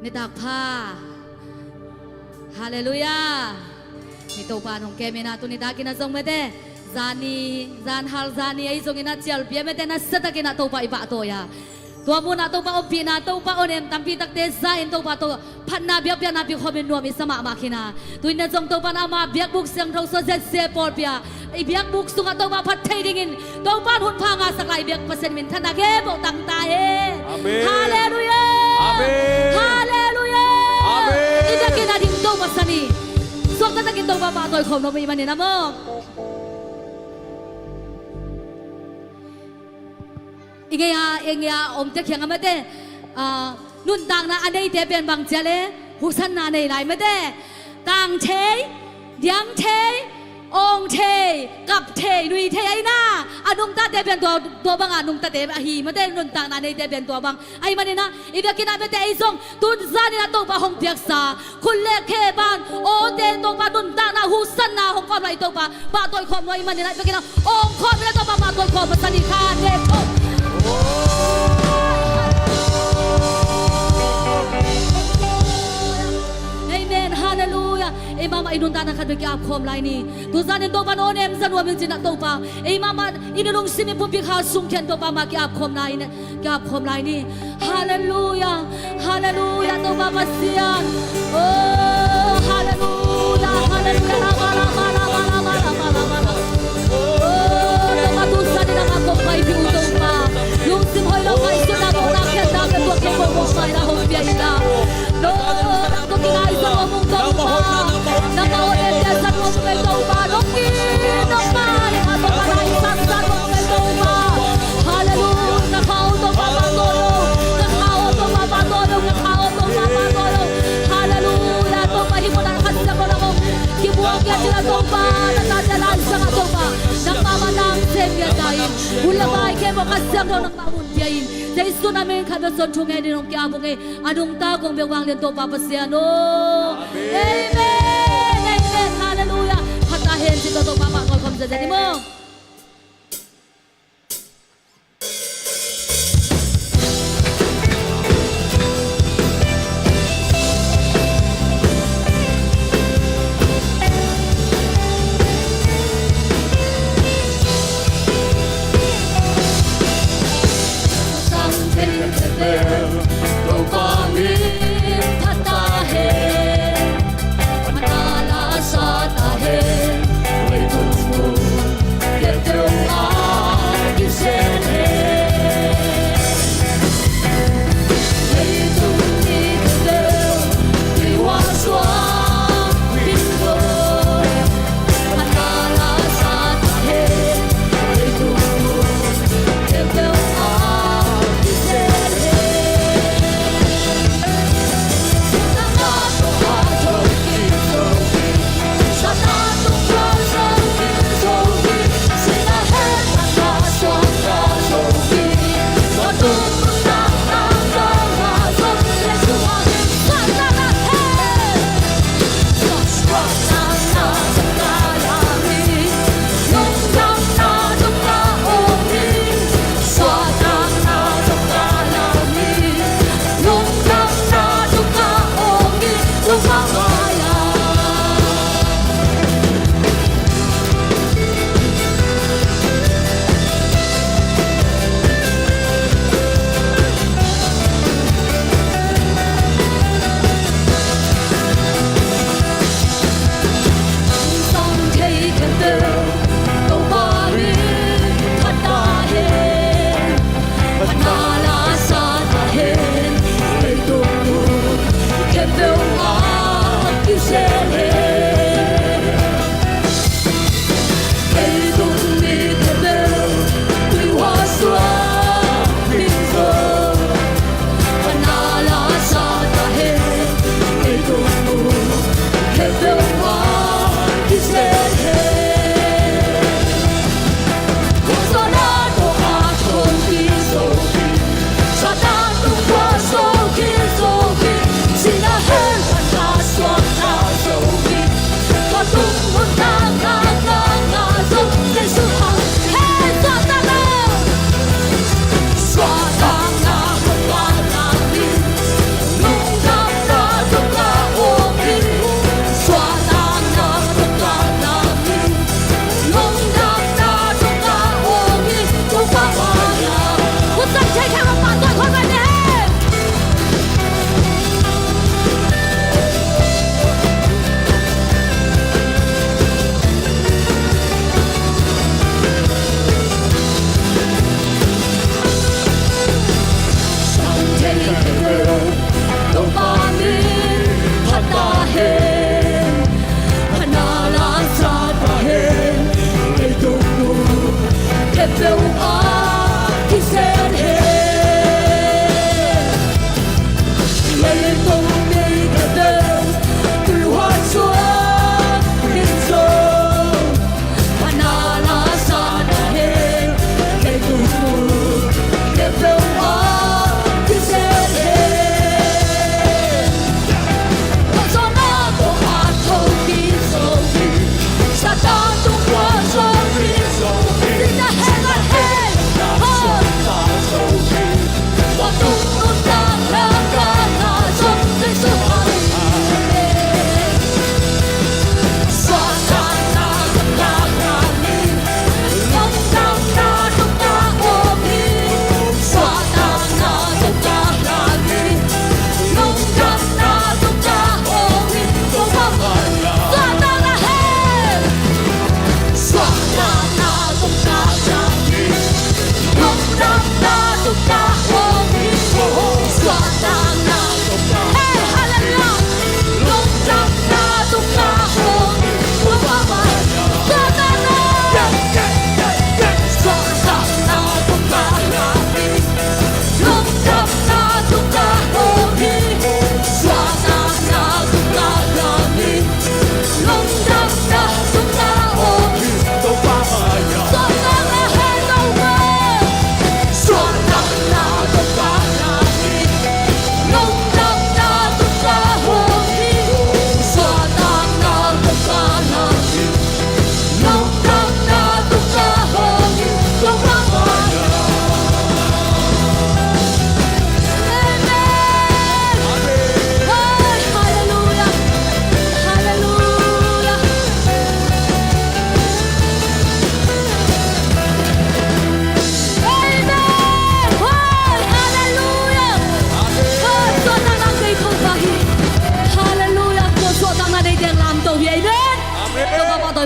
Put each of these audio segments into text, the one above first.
ในตากผ้าฮาเลลูยานี่ตัวปานของแกเมนาตัวนี้ตากินนะทรงเมเตซานีซานฮัลซานีไอทรงกินนะเจียลเปียเมเตนะสตะกินนะตัวปาอิบะตัวยาตัวมูนะตัวปาอปีนะตัวปาโอเนมตัมปีตักเตซาอินตัวปาตัวพันนาเบียเปียนาเปียขมินนัวมิสมามาคินาตัวนี้ทรงตัวปานามาเบียบุกเสียงทงโซเซเซปอลเปียไอเบียบุกสุงตัวปาพัดเทดิ่งินตัวปาหุ่นพางาสักไลเบียเปอร์เซ็นต์มินทันนาเกบตังตาเฮฮาเลลูยาฮาเลลูยาอีเบียกินาดิ่งตัวปัสสนีส่วนตะกินตัวปาตัวขมเราไม่มันเนี่ยนะมั้งอีกอย่างอมเตะเขียงกันไม่ได้นุ่นต่างนะอันนี้เตะเป็นบางเจเลหุสันนาในไหนไม่ได้ต่างเทยังเทองเทกับเทนุยเทไอ้หน้าอนุมตาเตะเป็นตัวบางอนุมตาเตะหีไม่ได้นุ่นต่างนะในเตะเป็นตัวบางไอ้มันเนี่ยนะอีเดียกินอะไรไม่ได้ไอ้ทรงตุนซานี่นะตัวปะหงเปียกซาคุณเล็กเคบานโอเตตัวปะนุ่นต่างนะหุสันนาหงความไรตัวปะตัวความน้อยมันเนี่ยนะไปกินนะองความไม่ได้ตัวปะตัวความภาษาดิคาเด็กฮาเลลูยาเอมามาอินุนตานักขัดเบกอาบคอมไลนี่ตัวซานินตัวปานโอเนมซันวามินจินักตัวปาเอมามาอินุลงซิมิปุบิคาสุงเขียนตัวปามากีอาบคอมไลนี่กีอาบคอมไลนี่ฮาเลลูยาฮาเลลูยาตัวปามาเซียนโอ้ฮาเลลูยาฮาเลลูยาลามาลามาลามาลามาลามาลามาลาโอ้ตัวมาตุซานินักคอมไลบิวตัวปาลุงซิมฮอยเราไปสุดนักนักเขียนนักเป็นตัวเก่งของไซน์นะฮอมเบียอิลาโน้ตัวที่ไหนสักวันมุ่งตรงปาน้ำมันเอ็นเดสันวงเป็นตัวปาลูกกินน้ำมันยังตัวปาไหลสันสันวงเป็นตัวปาฮาเลลูยานักเขาตัวปาปาโตโยนักเขาตัวปาปาโตโยนักเขาตัวปาปาโตโยฮาเลลูยาตัวปาฮิมุนักขัดสักคนละมงคิดว่าแกจะตัวปานักการจะลันสักตัวปานักมามันนังเซมยาใจบุลบายแค่บอกขัดสักตัวนักมาบุญใจใจสุดอเมริกันเป็นส่วนช่วงไงดีน้องแกบุงไงอดุงตาคงเบียงวางเรียนตัวปาเปเซียโนเอเมนฮาเลลูยาพัตตาเห็นสิตัวปาปาคอยคอมเจดีมั้งHãy subscribe cho kênh Ghiền Mì Gõ Để không bỏ lỡ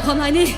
ความไรนี่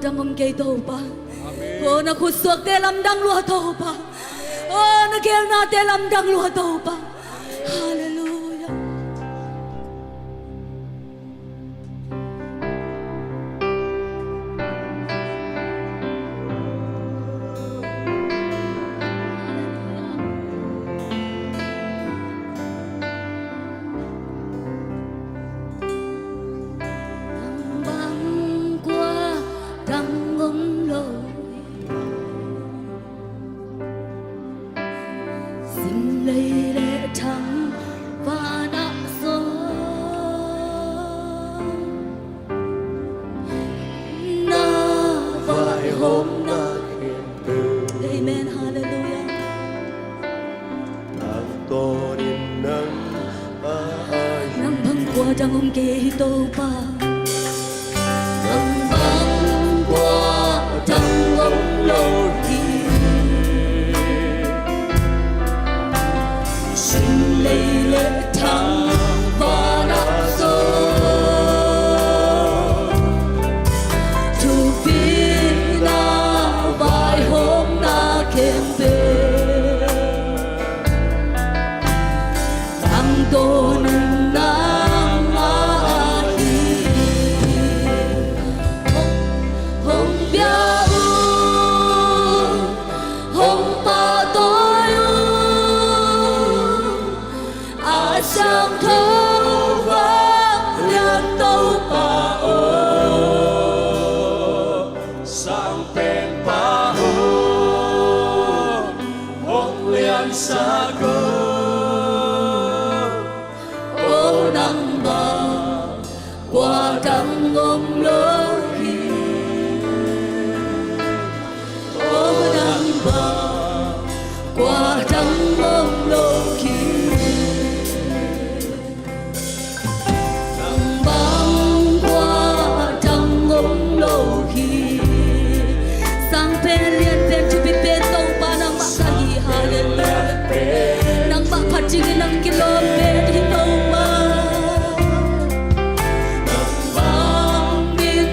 dang om kay to pa. Oh na kusok te lam dang lua to pa. Oh na kel na te lam dang lua to pa. Hallelujah. Băng qua trăng ngông lối xin lấy lệ trắng và nặng gió na vài hôm na Amen Hallelujah. Nắng băng qua trăng ngông kê tô pa. Nắng băng qua trăng ngông lối xin lấy lệ trắng và nặng gió dù biết na vài hôm na kèm về tăng tôn nắng hi hồng bia hồng pa tôi sang thâu vang liên tâu pa sang pen pa hong lian sa go ô nắng ba qua trăng ngông lối ô nắng ba qua trăng ngông lối băng qua trăng ngông lối sang pen liên pen chu pi pen tông pa nang ma sa hi hallelujah nang ba phat ching nang kilo pen hi tông ma nang bang bin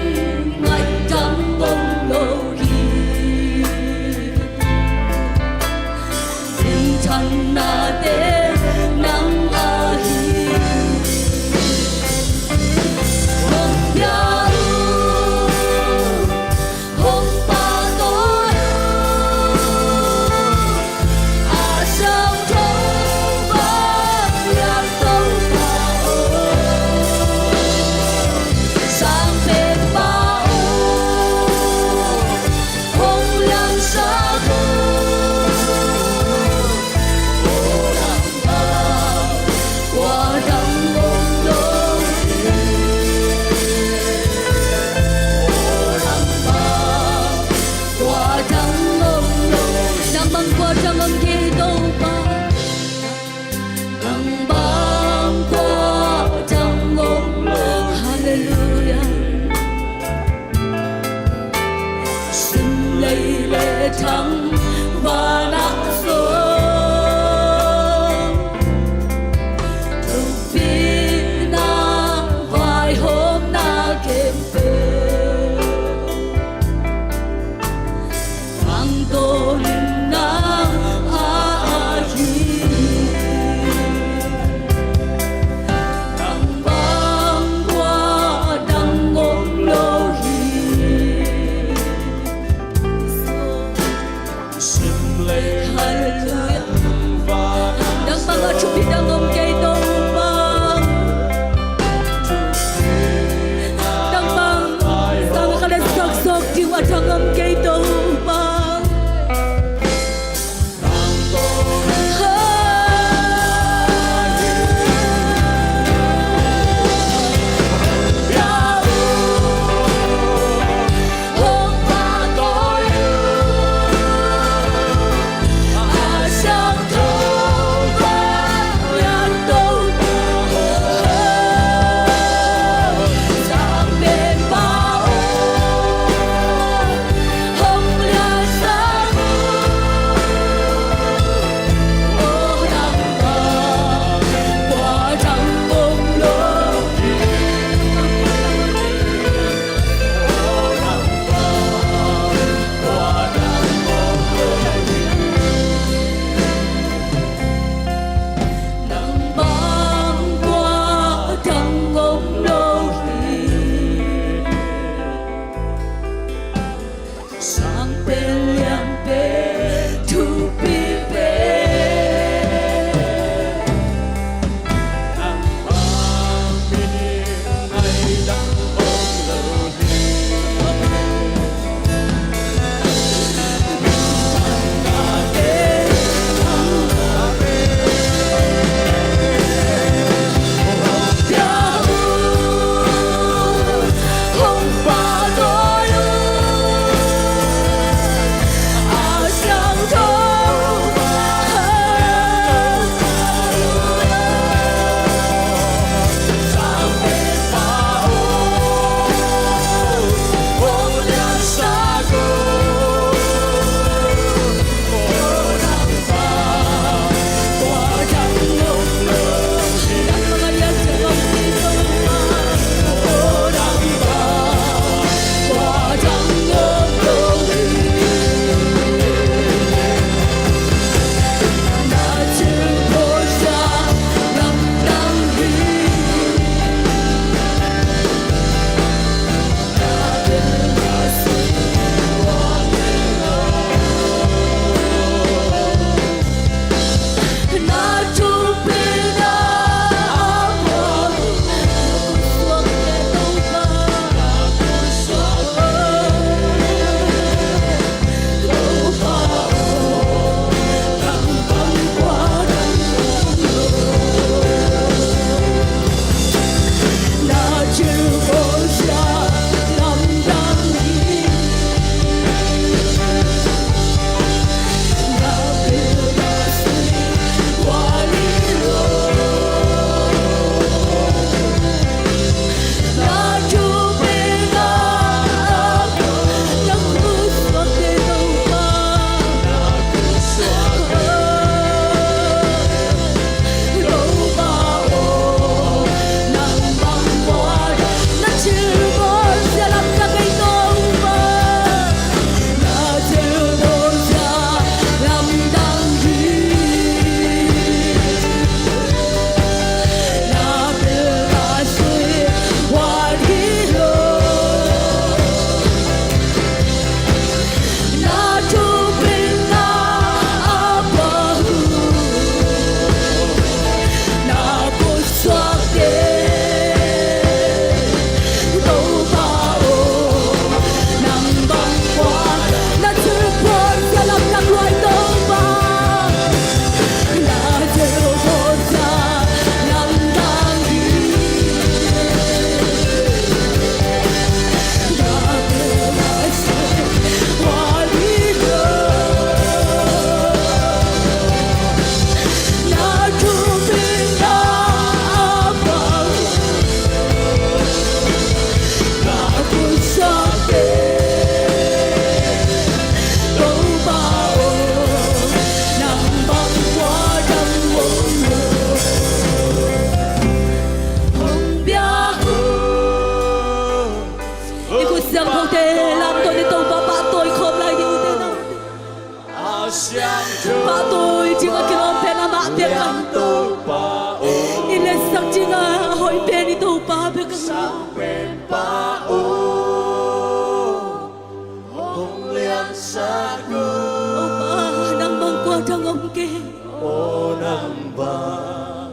vàng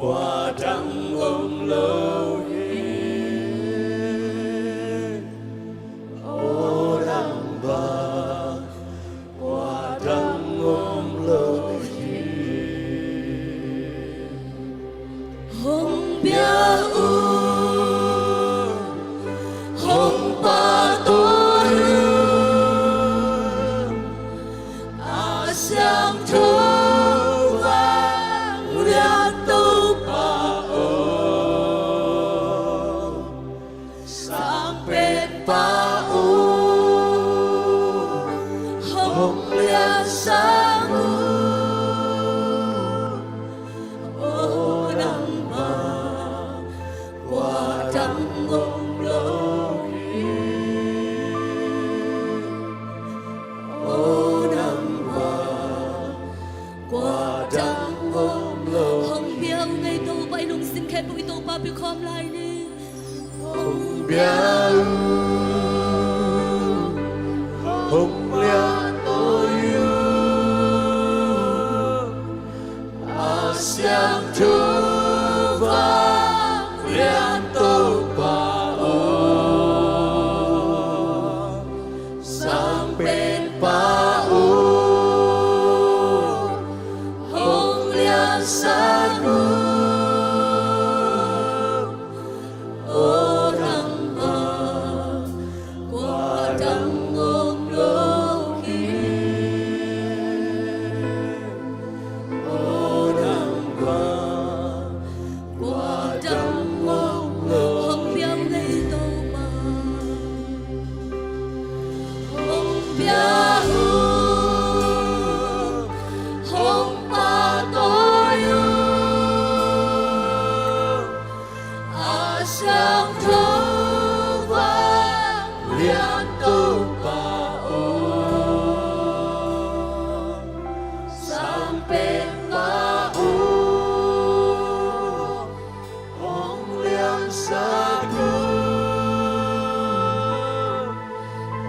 qua đắng ôm lâu ô đắng vàng qua đắng ôm lâu Hồng bia hồng ba tôi sang thu vàng ra tu pa ô sang bên pa ô hồng liang sang ô đăng vàng qua trắng ôm lâu ô đăng vàng qua trắng ôm lâu hồng bia ngày tô bay nung xin khen bụi tô ba bị khom lại đi hồng bia hồng liang tôi sang thu vàng liang tu pa ô sang bên pa ô hồng liang sang ô đăng vàng qua trắng ôm lâu ô đăng vàng qua trắng ôm hồng bia ngày tô ba hồng bia hồng ba tôi sang thu vàng liang tu pa ô sang bên pa ô hồng liang sang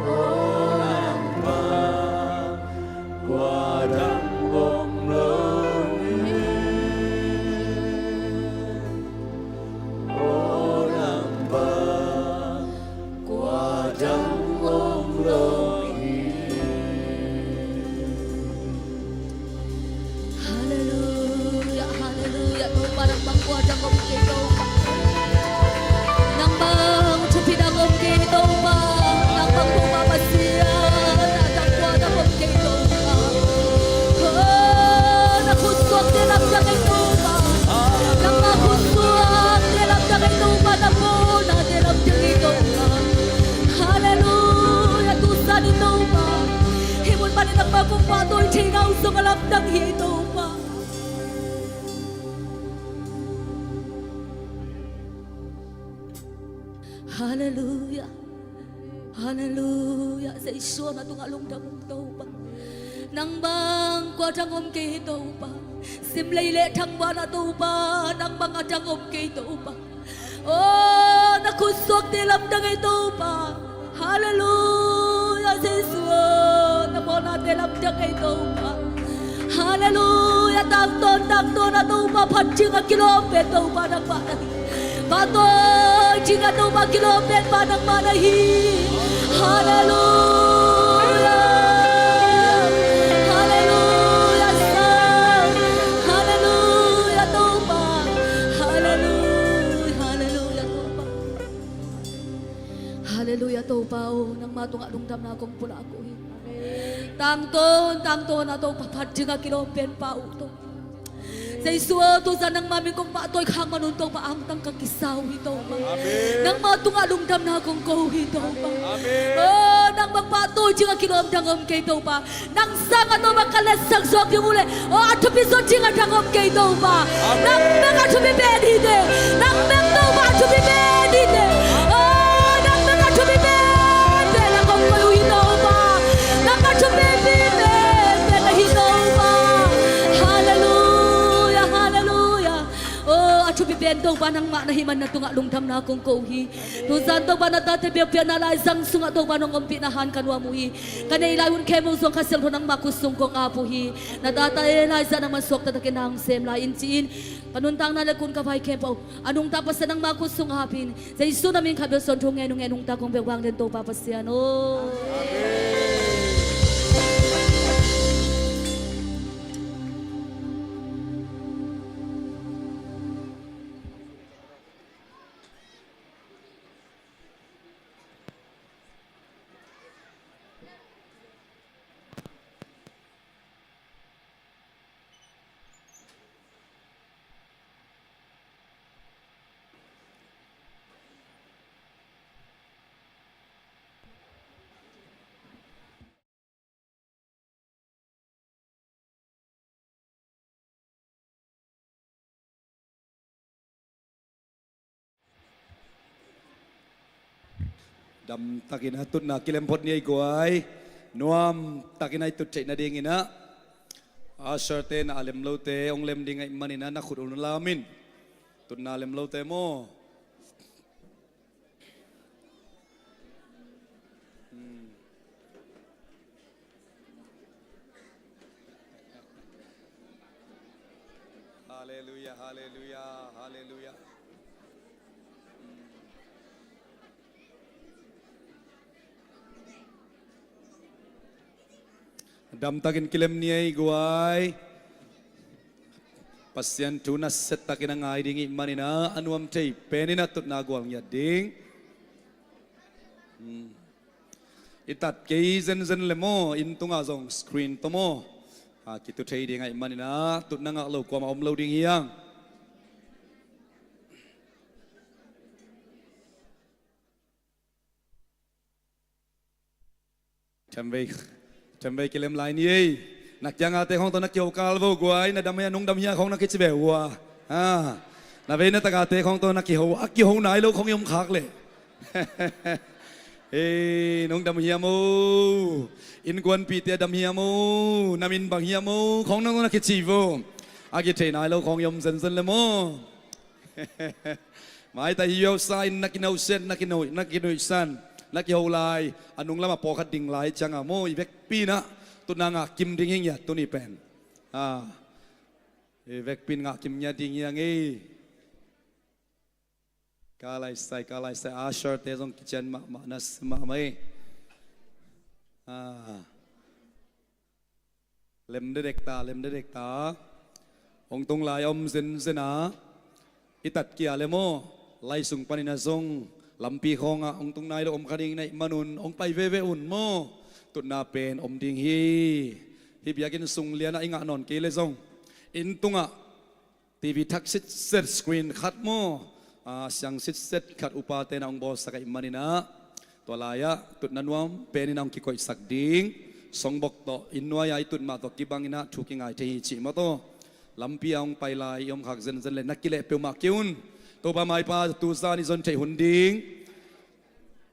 ô đăng vàng qua đắng ôm lâu ô đăng vàng qua đắng ôm lâu Hallelujah, hallelujah. Tuhan parang bangkuan ang kumkito. Nang bang chupidang kumkito pa. Nang bang bumabasiyan. Natangkuan ang kumkito pa. Oh, nakuswag nilang ito pa. Nang nakuswag nilang ito pa. Napuna nilang ito pa. Hallelujah, tusan ito pa. Himon pa rin ang pagpapatoy. Chinaw sa kalapdang ito pa. Hallelujah. Hallelujah. Sa isyo na itong alungdang ito pa. Nang bang kwa tangom kay ito pa. Simlayle tang ba na ito pa. Nang mga tangom kay ito pa. Oh, nakusok nilamdang ito pa. Hallelujah. Sa isyo na po natin lamdang ito pa. Hallelujah. Tangton na ito pa. Panching ang kilopet ito pa ng bahay. Patoy, jika tu makilopet padang manahi. Hallelujah, Hallelujah, Sang, Hallelujah, Tupa, Hallelujah, Hallelujah, Tupa, Hallelujah, Tupa. Oh, nang matunga lungdam na akong pula ako. Tangton na Tupa, padjing ang kilopet pa uto. Sa isuwato sa nang mami kong patoy kang manuntong paang tang kakisaw ito pa. Nang matungalong dam na akong ko ito pa. Oh, nang magpatoy jinga kilomdangom kay ito pa. Nang sanga to makalasag swag yung uli. Oh, atupiso jinga dangom kay ito pa. Nang magatubibenide. Nang magatubibenide. Oh, nang magatubibenide. Lakong kayo ito pa. Nang magatubibenide. Ito pa. Hallelujah. chu pi pen to pa nang ma na himan na tunga lung tham na kong ko hi tu san to pa na ta te pia pia na lai sang sunga to pa nong ompi na han kanwa mu hi kanai lai un kemo song khasel thonang ma kusung kong apu hi na data e lai sa nang masok ta takinang sem la in chin panuntang na lakun ka vai kempo anong tapas nang ma kusung hapin sa isu namin kabel son thong enong ta kong bewang den to pa pasian oดำตักินะตุนนากิเลมพดนี่กวยนวมตักินะตุดใจนาดิ่งนะอาเชอร์เตนอาเลมโลเตองเลมดิ่งไอมันนะนักขุดอุลลามินตุนนาเลมโลเตโมฮาเลลูยาฮาเลลูยาฮาเลลูยาดำตักินกิเลมนี่กวยปัสยันทุนัสเซตตักินงายดิ่งอิมันนะอันวมใจเป็นนะตุนนากวางยาดิ่งอิตัดเกยเซนเซนเลโมอินตุงอาซองสกรีนตัวโมกิตุเทยดิ่งไอมันนะตุนนางอัลโลกวามอมโลดิ่งยังจำไว้จำไว้กิเลมลายนี้นักยังอาเตของตัวนักเกี่ยวกาลโวกวยนักดำเฮียนุ่งดำเฮียของนักกิจเบวัวนับเป็นนักตะกาเตของตัวนักเกี่ยวอักเกี่ยวไหนลูกของยมคักเลยเฮ้นุ่งดำเฮียมูอินกวนปีเตียดำเฮียมูนามินบังเฮียมูของนักนักกิจโวอากิเทไหนลูกของยมเซนเซนเลยมูหมายแต่ฮิวไซน์นักกินเอาเซนนักกินเอาซันนักเกี่ยวลายอันนุ่งละมาปอคัดดิ่งลายจังอะโมอีเวกปีนะตุนางะกิมดิ่งยิ่งยาตุนี่เป็นอีเวกปีนงะกิมยาดิ่งยังไงกาลายใส่อาชาร์เตซงกิจนมานัสมาไม่เล็มเด็กตาองตรงลายอมเซนเซนาอิตัดเกียเลโมไลสุงปานินาซงลำปีขององตรงนายเราอมคดิ่งในมนุนองไปเวอุ่นโมตุนนาเป็นอมดิ่งฮิบยากินสุงเลียนอิงะนอนเกลซงอินตุงะทีวีทักซิตเซตสกรีนขัดโมสังซิตเซตขัดอุปาเตนองบอสกัยมันนะตัวลายะตุนนันวมเป็นนองกิโกยสักดิ่งสองบกโตอินวายตุนมาตกิบังอินะทุกิงไอเทหิจิมาโตลำปีองไปลายยมขักเซนเลนักกิเลเปียวมาคิวน์ตัวปาไม้ปาตูซานิซนเทหุนดิ่ง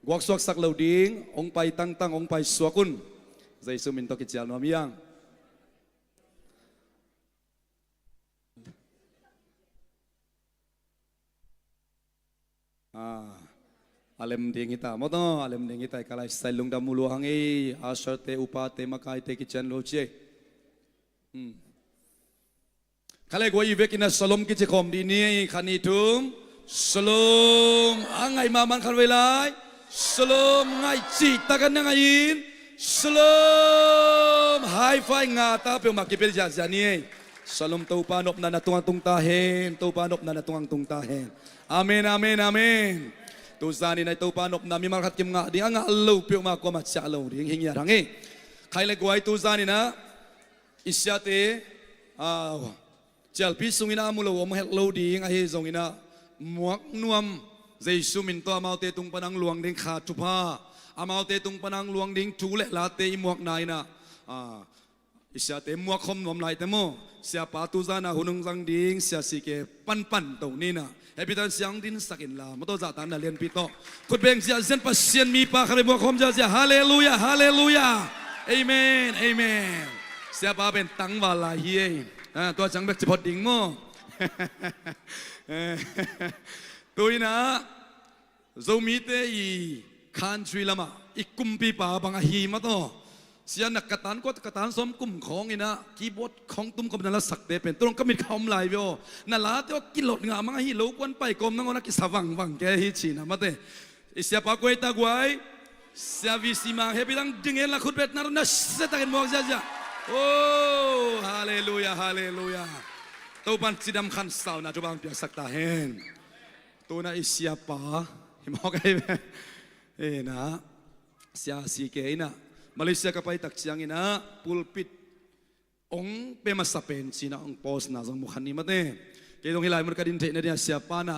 กวกสวกสักเหลาดิ่งองไปตั้งองไปสวกุนใจสุมินตกิจยานวมยังอาเลมดิ่งkitaมดอาเลมดิ่งkita kalau style lung damu luangi asar te upate makai te kitchen loche kalau gua ivekina salom kitchen kom di ni khanitum salom angai maman khalwelai salom ngai chi takan ngain salom high five ngata pe makipel jani salom tau panop na natungang tungtahen tau panop na natungang tungtahen amen amen amen tusan ni tau panop na mi markat kim nga di nga allo pe ma ko ma cha lo di hing ya rangi khaile guai tusan ni na isyate chal pi sungina amulo om hel lo di nga he zongina muak nuam Jesu minto amaute tung panang luang ding kha tupa amaute tung panang luang ding tule late imuak naina isya te muak khom nom lai te mo sia pa tu zana hunung jang ding sia sike pan to ni na epitan siang din sakin la moto za tan na len pito kut beng sia zen pasien mi pa khale muak khom ja sia hallelujah hallelujah amen amen sia pa ben tang wa la hi to chang bek chipot ding mo ตัวนะเรามีแต่อีคันทรีละมาอีกุมปีป่าบางฮีมาต่อเสียนักกตันก็กตันสมกุมของอีนะกีบอดของตุ้มก็เป็นนักสักเตเป็นตรงก็มีคำลายโยนั่นละแต่ว่ากินหลดงามังฮีลูกวันไปกรมนั่งนักกิสวังวังแกฮิชินะมาเตเสียปากไว้ตากไว้เสียวิสิมาเฮปิลังดึงเงินละขุดเป็ดนารนัสเสตักันมองจ้าโอ้ฮาเลลูยาฮาเลลูยาตัวปันจิดำขันสาวนะจุบังเปียสักตาเห็นตัวน่ะอิเสียปาหิมอกไอ้เว้นะเสียสีเกยนะมาเลเซียก็ไปตักเชียงนะปูลปิดองเปมาสเปนชีนะองโพสนะจังมุขันนี้มาเต้เกยตรงที่ไหลมันก็ดินเทนเนี่ยเสียปานะ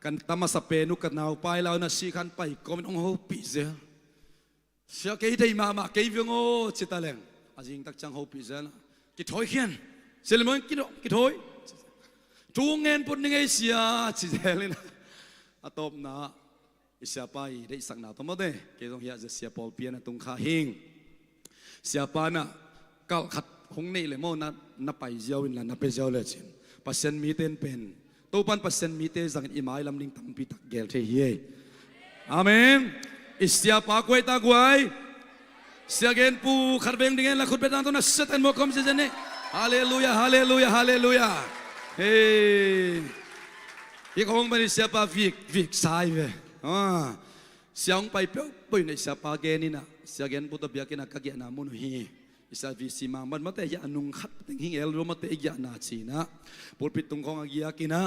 กันตามาสเปนุกันนาวไปแล้วนะสีขันไปก็มันองโหปิเซลเสียเกยได้มาเกยวิ่งโอ้จิตาเลงอาจิงตักจังโหปิเซลนะกิถอยเขียนเซลมันกิถอยจูงเงินปุ่นยังไงเสียจิเซลนะอะตบนะเสียไปได้สักหนาตัวมาเด้เกี่ยวกับเฮียจะเสียปอลเปียนะตรงขาหิงเสียปานะกัลขัดหงนี่เลยมั่วนับไปเจ้าวินละนับไปเจ้าเลยจินปัสเซนมีเต้นเป็นตัวปันปัสเซนมีเต้สังอิมายลำลิงตั้มปีตักเกลเทียอาเมนเสียปากไว้ตากไว้เสียเงินปูขัดเบงดิ่งละขุดเป็นตั้งตัวนั้นเสตันโมคอมเจเนฮาเลลูยาฮาเลลูยาฮาเลลูยาเฮ้อีกองเป็นเสียปาวิกสายเว้เสียงไปเปี้ยวปุ่ยในเสียปาเกนี่นะเสียเกนปุตตะเบียกินักเกียนามุนฮีอิสาวิสิมามันมาแต่ยานุงขัดติงหิงเอลรวมมาแต่ยานาชีนะปุปิตุงของอากิยากินะ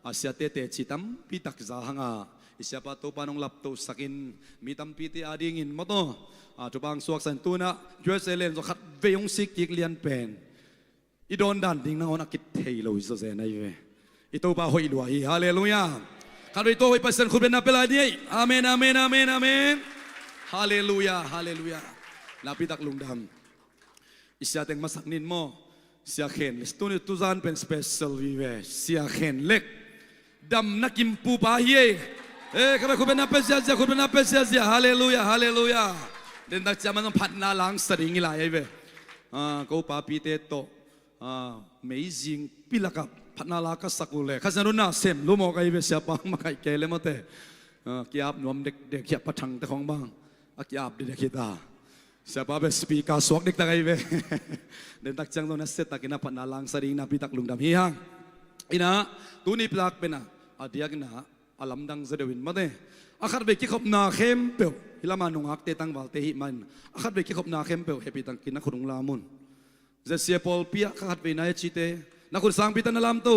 อาเสียเตเตจิตัมปีตักซาหังอาอิสาปาโตปานงลับโตสักินมีตัมปีติอาดิงินมาโตจุบังสวกสันตุนะยูเอสเอเลนสขัดเวงสิกิกเลียนเป็นอีโดนดันดิ่งนังนักกิเทโลอิสเซนายเวอีโตปาหอยลวยฮาเลลูยาข้าด้วยตัวไอ้ปัสสันคุณเป็นนับเป็นอะไรนี่อาเมนอาเมนอาเมนอาเมนฮาเลลูยาฮาเลลูยานับพิทักษ์ลุงดำอิสยาเต็งมาสักนินโมเสียเข็นตัวนี้ตุจานเป็นสเปเชียลวีเวเสียเข็นเล็กดำนักกิมปูปาเย่ข้าด้วยคุณเป็นนับเป็นเสียคุณเป็นนับเป็นเสียฮาเลลูยาฮาเลลูยาเดินตักจะมันต้องพัดนาลังสริงอีหลายเว้ยกูปาปีเตโตไม่ยิงพิลักพัฒนาลาก็สักเลยข้าจะรู้นะเสมรู้มองไอ้เบสยาปังมาไก่เกลมาเตะกีอาบนวมเด็กๆเขียบประทังแต่ของบ้างกีอาบเด็กๆขีดาเสียป้าเบสปีกาสวกเด็กตะไก่เบเดินตักจังตรงนั้นเสร็จตักินาพัฒนาลังสริงนาพิตักลุงดำฮีฮังอินะตัวนี้ปลากเป็นอ่ะเดียกินะอาลัมดังเสด็จวินมาเตะอาคัดเบกิขบนาเข้มเปียวฮิลามานุงอักเตตังวัลเตหิมันอาคัดเบกิขบนาเข้มเปียวเฮปิตังกินนักขุดงลามุนจะเสียปอลเปียคัดเบนายจิเตนักขุดสังพิตันนลามตั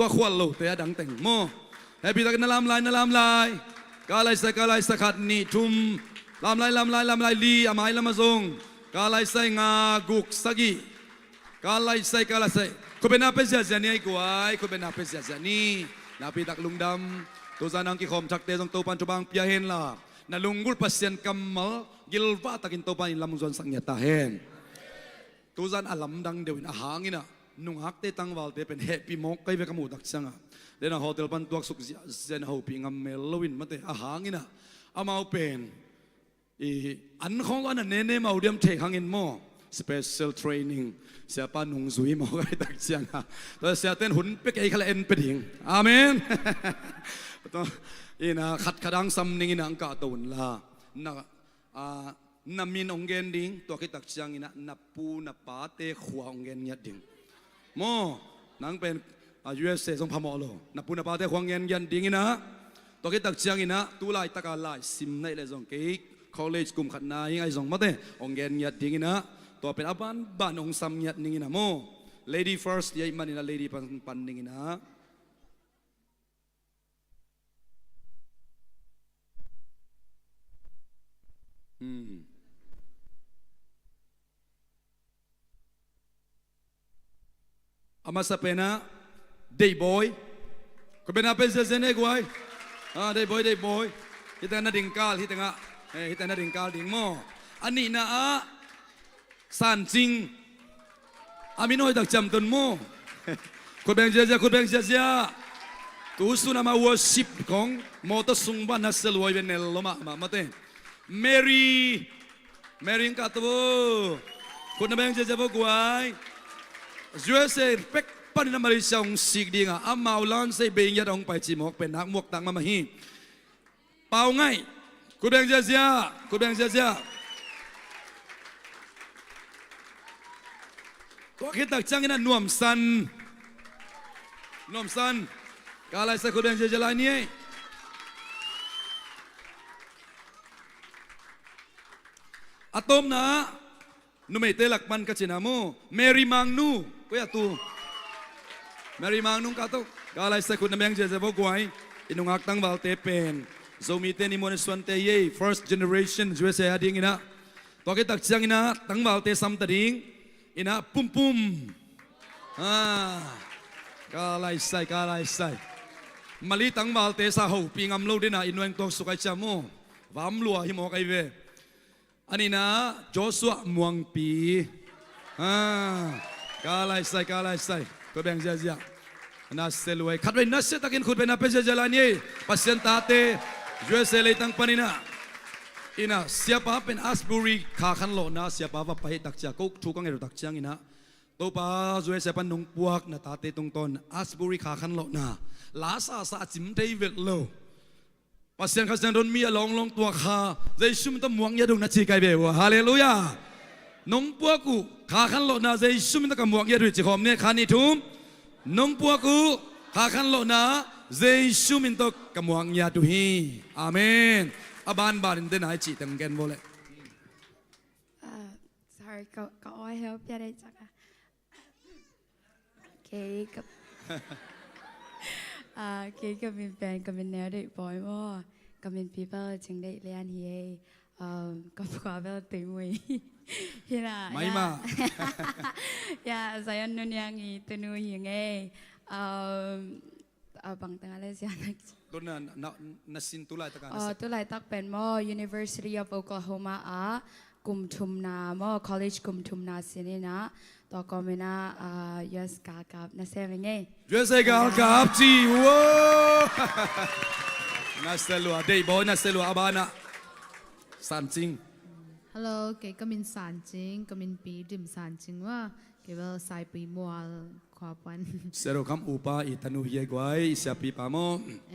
วขวัญโลเตะดังเต่งโมเฮปิตังนลามลายกาไลสขัดนี่ทุ่มลามลายลีอามายลามาซงกาไลไซงากุกสกีกาไลไซคุณเป็นนาเปเซียจานี่ไอ้กวยคุณเป็นนาเปเซียจานี่นาพิตักลุงดำตัวจานังกิคมชักเตจงตัวปันจุบังเปียเห็นล่ะนาลุงกุลปัสเซียนกัมมัลกิลวาตักินตัวปันลำจวนสังเกตตาเห็นตัวจานอลัมดังเดียวอาหางินะนุ่งฮักเตตังวัลเตเป็นเฮปีมกไกเวกมูดักซังอ่ะเดนโฮเทลปันตัวสุกเซนฮูปิงอัมเมลวินมาเตอาหางินะอามาเป็นอันของอันนั้นเนมาอุดมเทหังอินโม special training เสียปานุงซุยมอกไกดักซังอ่ะตัวเสียเต้นหุ่นเป๊กไอ้ขลังเป็นหิงอาเมนตัวนะขัดขดังซัมนิงนังกาตุนละนามินองเกนดิ้งตัวคิดตักซังนะนับปูนับปาเตขวางเกนยัดดิ้งโมนังเป็นUSA ส่งพม่าโลนับปูนับปาเตขวางเกนยัดดิ้งนะตัวคิดตักซังนะตุลายตะการลายซิมในเลยส่งเก๊ก college กลุ่มขัดนายไอ้ส่งมาเตองเกนยัดดิ้งนะตัวเป็นบ้านองซัมยัดดิ้งนะโม lady first ยัยมันนะ lady ปันดิ้งนะอามาสเปนะเดย์บอยก็เป็นอาเป็นเซนเอกไว้เดย์บอยฮิตแต่นาดิ่งกาลฮิตแต่นาดิ่งกาลดิ่งโมอันนี้นะสันจริงอามิโนยตักจำต้นโมคุณแบงเจียคุณแบงเจียตูสุนามาworship ของมอเตอร์ซุงบ้านนัสเซลไว้เป็นเนลล์มาเต้เมรีงกัตโบคุณแบงเจียพวกไว้USA เป็ก ปันนามาริชองสิกดีงาอามาลานเซเบียดองไปจิมอกเป็นนักมวกตังมาฮีเป่าง่ายกูแบงเสียกูแบงเสียตัวคิดตักจังนั้นนวมสันกาลายสักกูแบงเสียลายนี้อะตอมนะนุไม่เตลักมันกัจจินาโมเมริมังนูก็ยาตูเมริมังนูกาตุกาลายสักกูนำยังเจเจบอกไว้อินุงักตั้งบาลเตเป็นโซมีเตนิมอนสวันเตเย่ first generation ช่วยเสียดิ้งอินะตัวคิดตักจังอินะตั้งบาลเตซัมตดิ้งอินะปุ่มกาลายใส่มาลีตั้งบาลเตสาหูปีงามโลดินะอินวันตัวสุกัยจาโมวามลัวหิมอกไอเวอันนี้นะโจสัวมวงปีกาลายใส่ก็แบ่งเสียน่าเซลวยขัดไว้น่าเสตักินขุดไปน่าเป็นเจลานี่ปัสยันตาเตช่วยเซเลตังปานินะอินะเสียป้าเป็นอัสบุรีขาขันโลนะเสียป้าว่าไปตักเจ้าก็ถูกกันไงเราตักเจ้าอินะตัวป้าช่วยเสียป้าหนุ่งปวกน่ะตาเตตรงต้นอัสบุรีขาขันโลนะลาซาจิมเทวิลโลปัสยันข้าจันโดนมีลองตัวขาใจชุ่มตะมวงยาดงนัดชีไกเบวฮาเลลูยาหนุ่งปวกูขาขันโลนะใจชุ่มตะกำมวงยาดุจิขอมเนี่ยขานิทุมน้องพวกกูขาขันโลนะเจสุมินตกกำวังยาตุฮีอาเมนอาบานบารินเดนายจิตังเกนโบเล sorry ก็อ้อยเฮลป์ได้จักเคกับเคกับเป็นแฟนกับเป็นแนวเด็กบอยมั่วกับเป็น people จึงได้เรียนเฮียกับความเป็นตัวมวยที่น่ะไม่มา อย่าใส่อันนู้นอย่างนี้ตัวนู้นอย่างไงบางต่างอะไรสิอันนั้นตัวนั้นนัสินตุลายตะการตุลายตักเป็นมั่ว University of Oklahoma กุมทุมนามั่ว College กุมทุมนาสินี่นะตัวก็ไม่น่าUS กากับน่าเสียเป็นไง US กากับจีว้าน่าเซลัวเดย์บอยน่าเซลัวอาบานะสันจริงHello เก๋ก็มินสารจริงก็มินปีดิมสารจริงว่าเก๋ว่าสายปีมัวความวัน เสร็จคำอุปาอิตานุเยกไว้เสียปีปามอ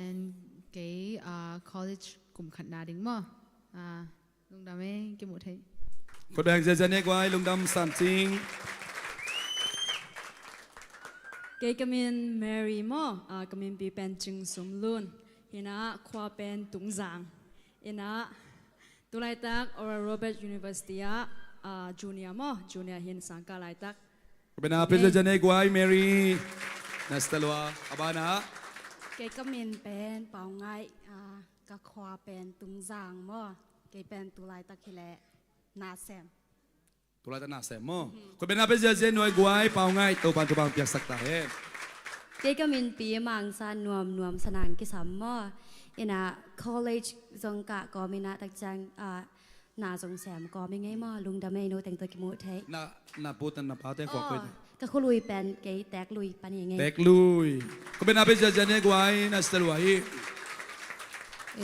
and เก๋college กลุ่มขัดนาดิ่งมั้ลุงดำเองเก๋หมดให้คนแบ่งเจเจเนกไว้ลุงดำสันจริงเกย์กมินแมรี่มอกมินปีเป็นจึงสมลุนฮินะควาเป็นตุงจางฮินะตุลายตักออร์โรเบิร์ตยูนิเวอร์ซิตี้จูเนียร์จูเนียร์หินสังกัดลายตักเป็นอาเป็นเจเนกไว้แมรี่นัสเตลัวอาบานะเกย์ก็มินเป็นเป่าไงก็ควาเป็นตุงจางมั่วเกย์เป็นตุลายตักฮิเลนาแซมตุลายตักนาแซมมั่วคนเป็นอาเป็นเจเนกไว้เป่าไงตัวปันตัวปังเปียกสักตาเฮเกย์ก็มินปีมังสันนวมสนานกิสามมั่วอินะ college จงกะก็มีนาตักจังนาสงแสมก็ไม่ไงมั่วลุงดำไม่โนแต่งตัวกิโมเทนาพูดนาพาเตะขวบเลยก็คุลุยเป็นเกย์แตกลุยปันยังไงแตกลุยก็เป็นอาเป็นเจเนกไว้นัสเตลัวฮี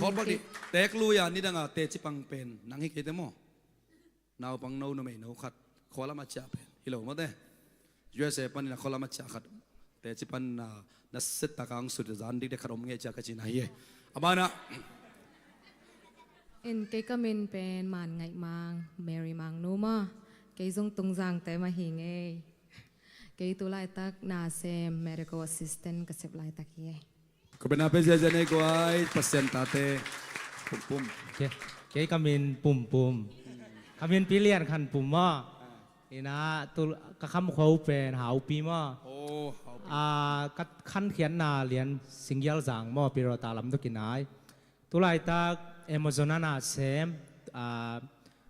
ขอบอกดิแตกลุยอันนี้ดังอ่ะเตจิปังเป็นนังฮิเกตมั่วนาวปังโนนไม่โนขัดขอละมาจ่าเป็นฮิโลมาเต้ยูเอสเอปันนี่ขอละมาจ่าขัดเตจิปันนัสเซตตะกังสุดจานดิเด็กขรมเงี้ยจากจีนายอาบานะเอ็นเก๋ก็มินเป็นมันไงมังแมรี่มังนู้มาเก๋จงตุงจางแต่มาหิงเอเก๋ตุลายตักนาเซม medical assistant กับเซบลายตักเย่ก็เป็นอาเป็นเจเจเนกไว้เปอร์เซ็นต์ตาเตปุ่มเก๋ก็มินปุ่มก็มินพิเลียนขันปุ่มว่าอีนะตัวก็คำเขาเป็นหาวปีมาก็ขันเขียนนาเรียนสิงเยลจางมั่วปีรตาลำตุกินายตุลายตักเอเมซอนนาเซมอ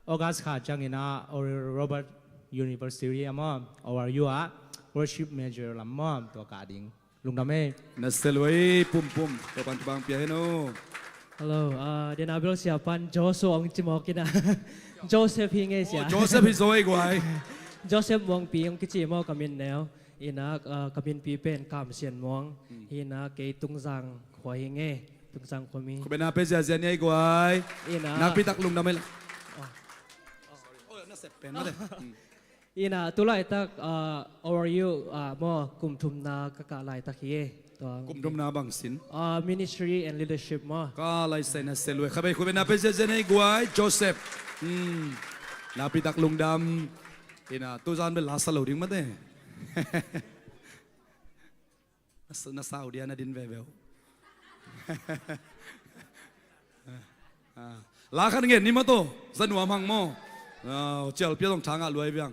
อกัสขาจังอินะออร์โรเบิร์ตยูนิเวอร์ซิตี้มั่วออร์ยูอาวอร์ชิปเมเจอร์ลำมั่วตัวกาดิงลุงดำเมนัสเซลวยปุ่มตัวปันตัวบางเปียโน Hello, dia nak ambil siapan Joseph Wong Cimokin Joseph hingai sia. Joseph hisoi guai. Joseph Wong pi yang kecil mau kamin neo. Ina kamin pi pen kam sian mong. Ina ke tungzang khoi hingai. Tungzang khoi. Ko bena pe sia ni guai. Ina. Nak pi tak lum damai. Oh, na sep pen na de. ina tulai tak overview mo kumtumna kakalai takie to กลุ่มทุมนาบังสิน ministry and leadership mo ก็ไลเซนเซลวยข้าไปคุณเป็นนาเปเจเจในกวยโจเซฟนาปิตักลุงดำอินะตัวจานเป็นลาสโลดิ้งมาเต้นาซาอุดีนาดินเวเวลลาขันเงินนี่มาโตสนุวมังโมเจ้าเปียต้องทางอ่ะรวยเบียง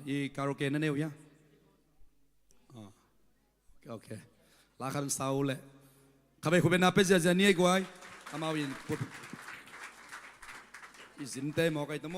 อีคาราโอเกะนั่นเองยังโอเคลาขันซาอุเลยข้าไปคุณเป็นนาเปเจเจนี่กวยอามาวินพูดอีสินเต้หมอไก่ตโม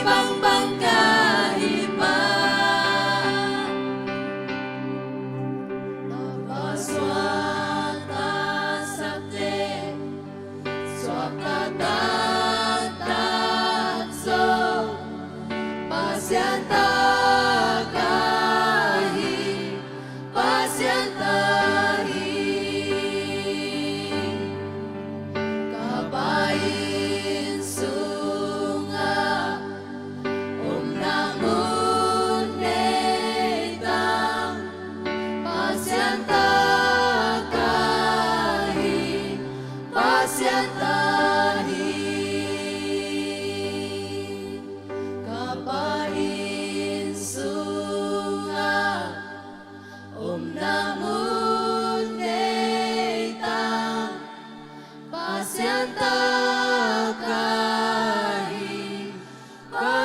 Bang bang ka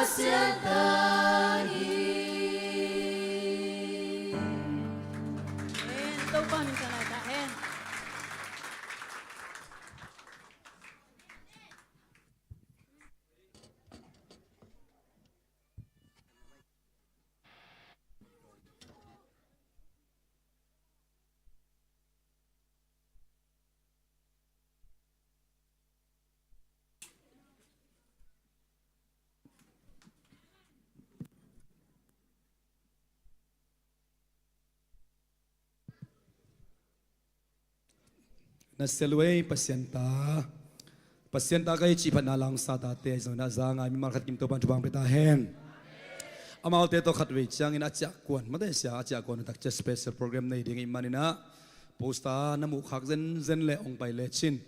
Tô pa min sa lai ta en. Naselway pasyenta kay chipan na lang sa tate so na za nga mi markat kim to pan tubang peta hen amal te to khatwe chang in acha kwan mate sia acha kwan tak che special program nei ding imanina posta namu khak zen le ong pai le chin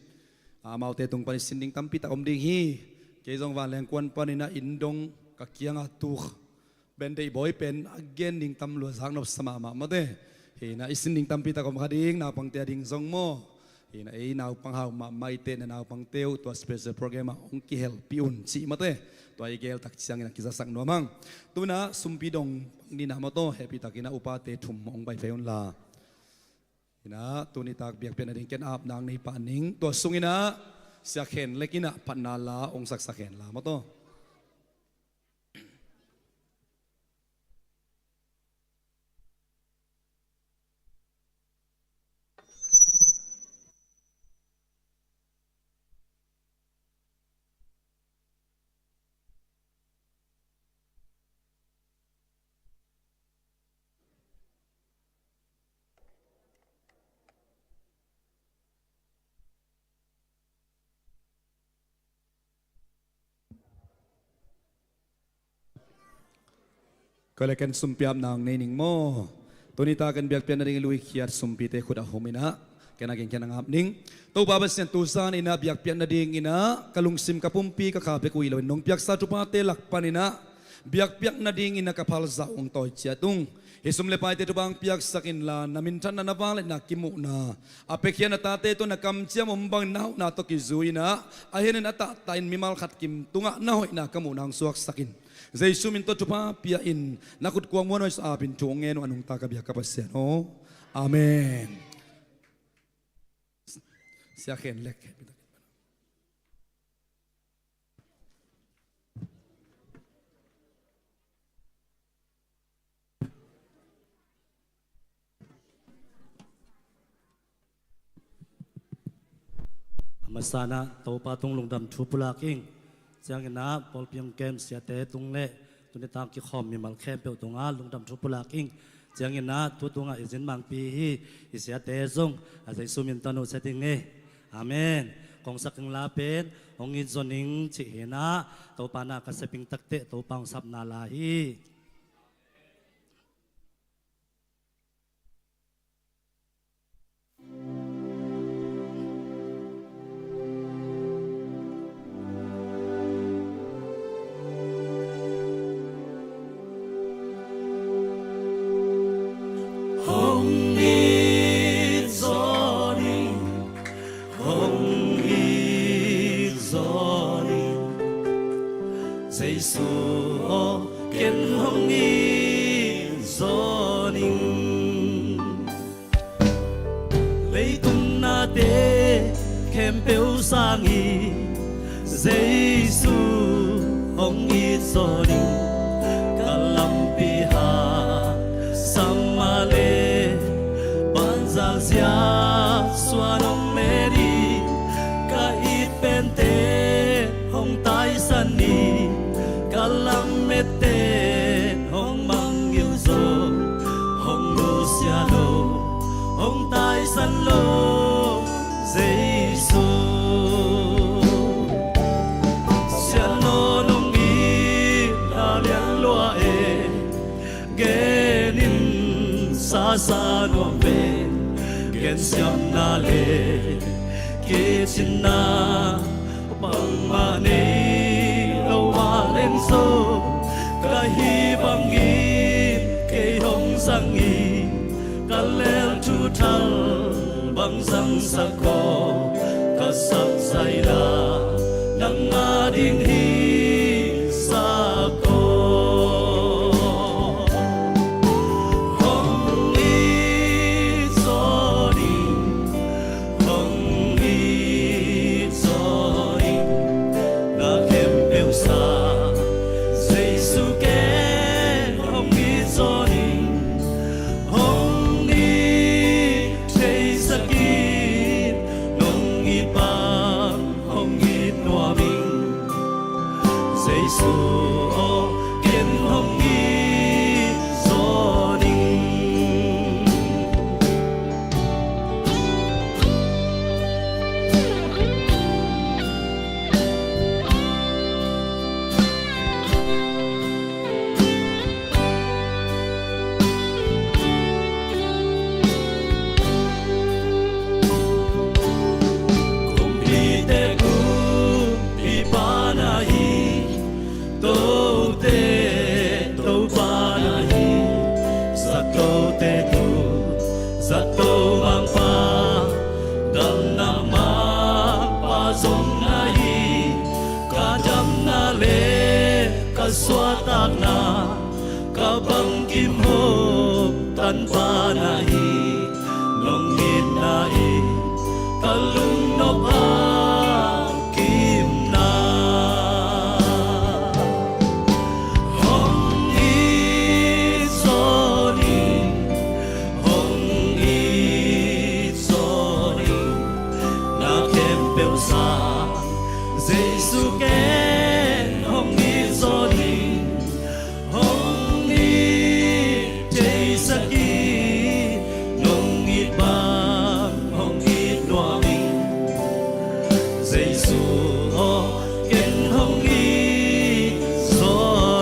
amal te tung pan sinding tampi ta om ding hi ke jong wan leng kwan panina indong ka kianga tu ben dei boy pen again ding tam lo sang nop sama ma mate he na isinding tampi ta kom khading na pang te ding zong mo ina ei naw pang haw ma mai te na naw pang teu to special program ong ki hel piun chi mate to ai gel tak chiang ina kisa sak no mang tuna sumpi dong ni na mo to happy takina upa te thum ong bai feun la ina tuni tak biak pen ading ken ap nang nei pa ning to sungina sia khen lekina panala ong sak sakhen la mo toก็เลยกันสุมเปียบนางในหนิงโมตัวนี้ตากันเบียกเปียนอะไรลุยเขียดสุมปีเตขุดอาหมินะแกนักเก่งแกนักอับนิ่งตัวบาบเสียนตูซานินะเบียกเปียนนาดิ่งอินะกะลุงซิมกับปุ่มปีกับข้าไปคุยเลยน้องเปียกซาจุปาเตลักปานินะเบียกเปียกนาดิ่งอินะกับพัลซาองต่อยเจียตุงเฮสุมเลปายเตตุบางเปียกสักินลานามินทันนาบางเลนักกิมุนาอาเปเคียนตาเตตุนักกำเจียมบังนาวนาตกิซุยนะอาเฮนนาตาตายมิมัลขัดกิมตุงะนาหอยนักกมุนางสวกสักินJesu minto tupa pia in nakut kuang mo sa apin tuongen anong takabya kapasyan o Amen. Siya ken lek. Masana tau patung lungdam chupulaking Siang na Paul Piang Kem siate tung le tunitang ki khom mi mal khem pe tunga lungdam chupulaking Siang na tutunga izin mang pi hi isiate zong azai sumin tanu setting e Amen kong saking lapen ong izoning chi hena tau pana kaseping takte tau pang sap na lahi Sangi Jesu Hong Isoni Kalampiha Samale Banzal Sia Swanong Meri Kahit Pente Hong Tai Sani Kalamete Hong Mangyuzo Hong Luciano Hong Tai Sanlo Jesu sa nuông về gen siam na le ke chin na bang ma nei lo wa len so ka hi bang gi ke hong sang gi ka lel tu thal bang sang sa ko ka sak sai la nang ma ding hi sa ko xóa tạc na cả băng kim hộp tan ba na hi lòng hít na hi cả lung nộp a kim na hong hi so ni hong hi so ni na kem bêu sa Giêsu ken hong hi so ni hong hi chei saki nong hi bang hong hi noa mi Giêsu ho ken hong hi so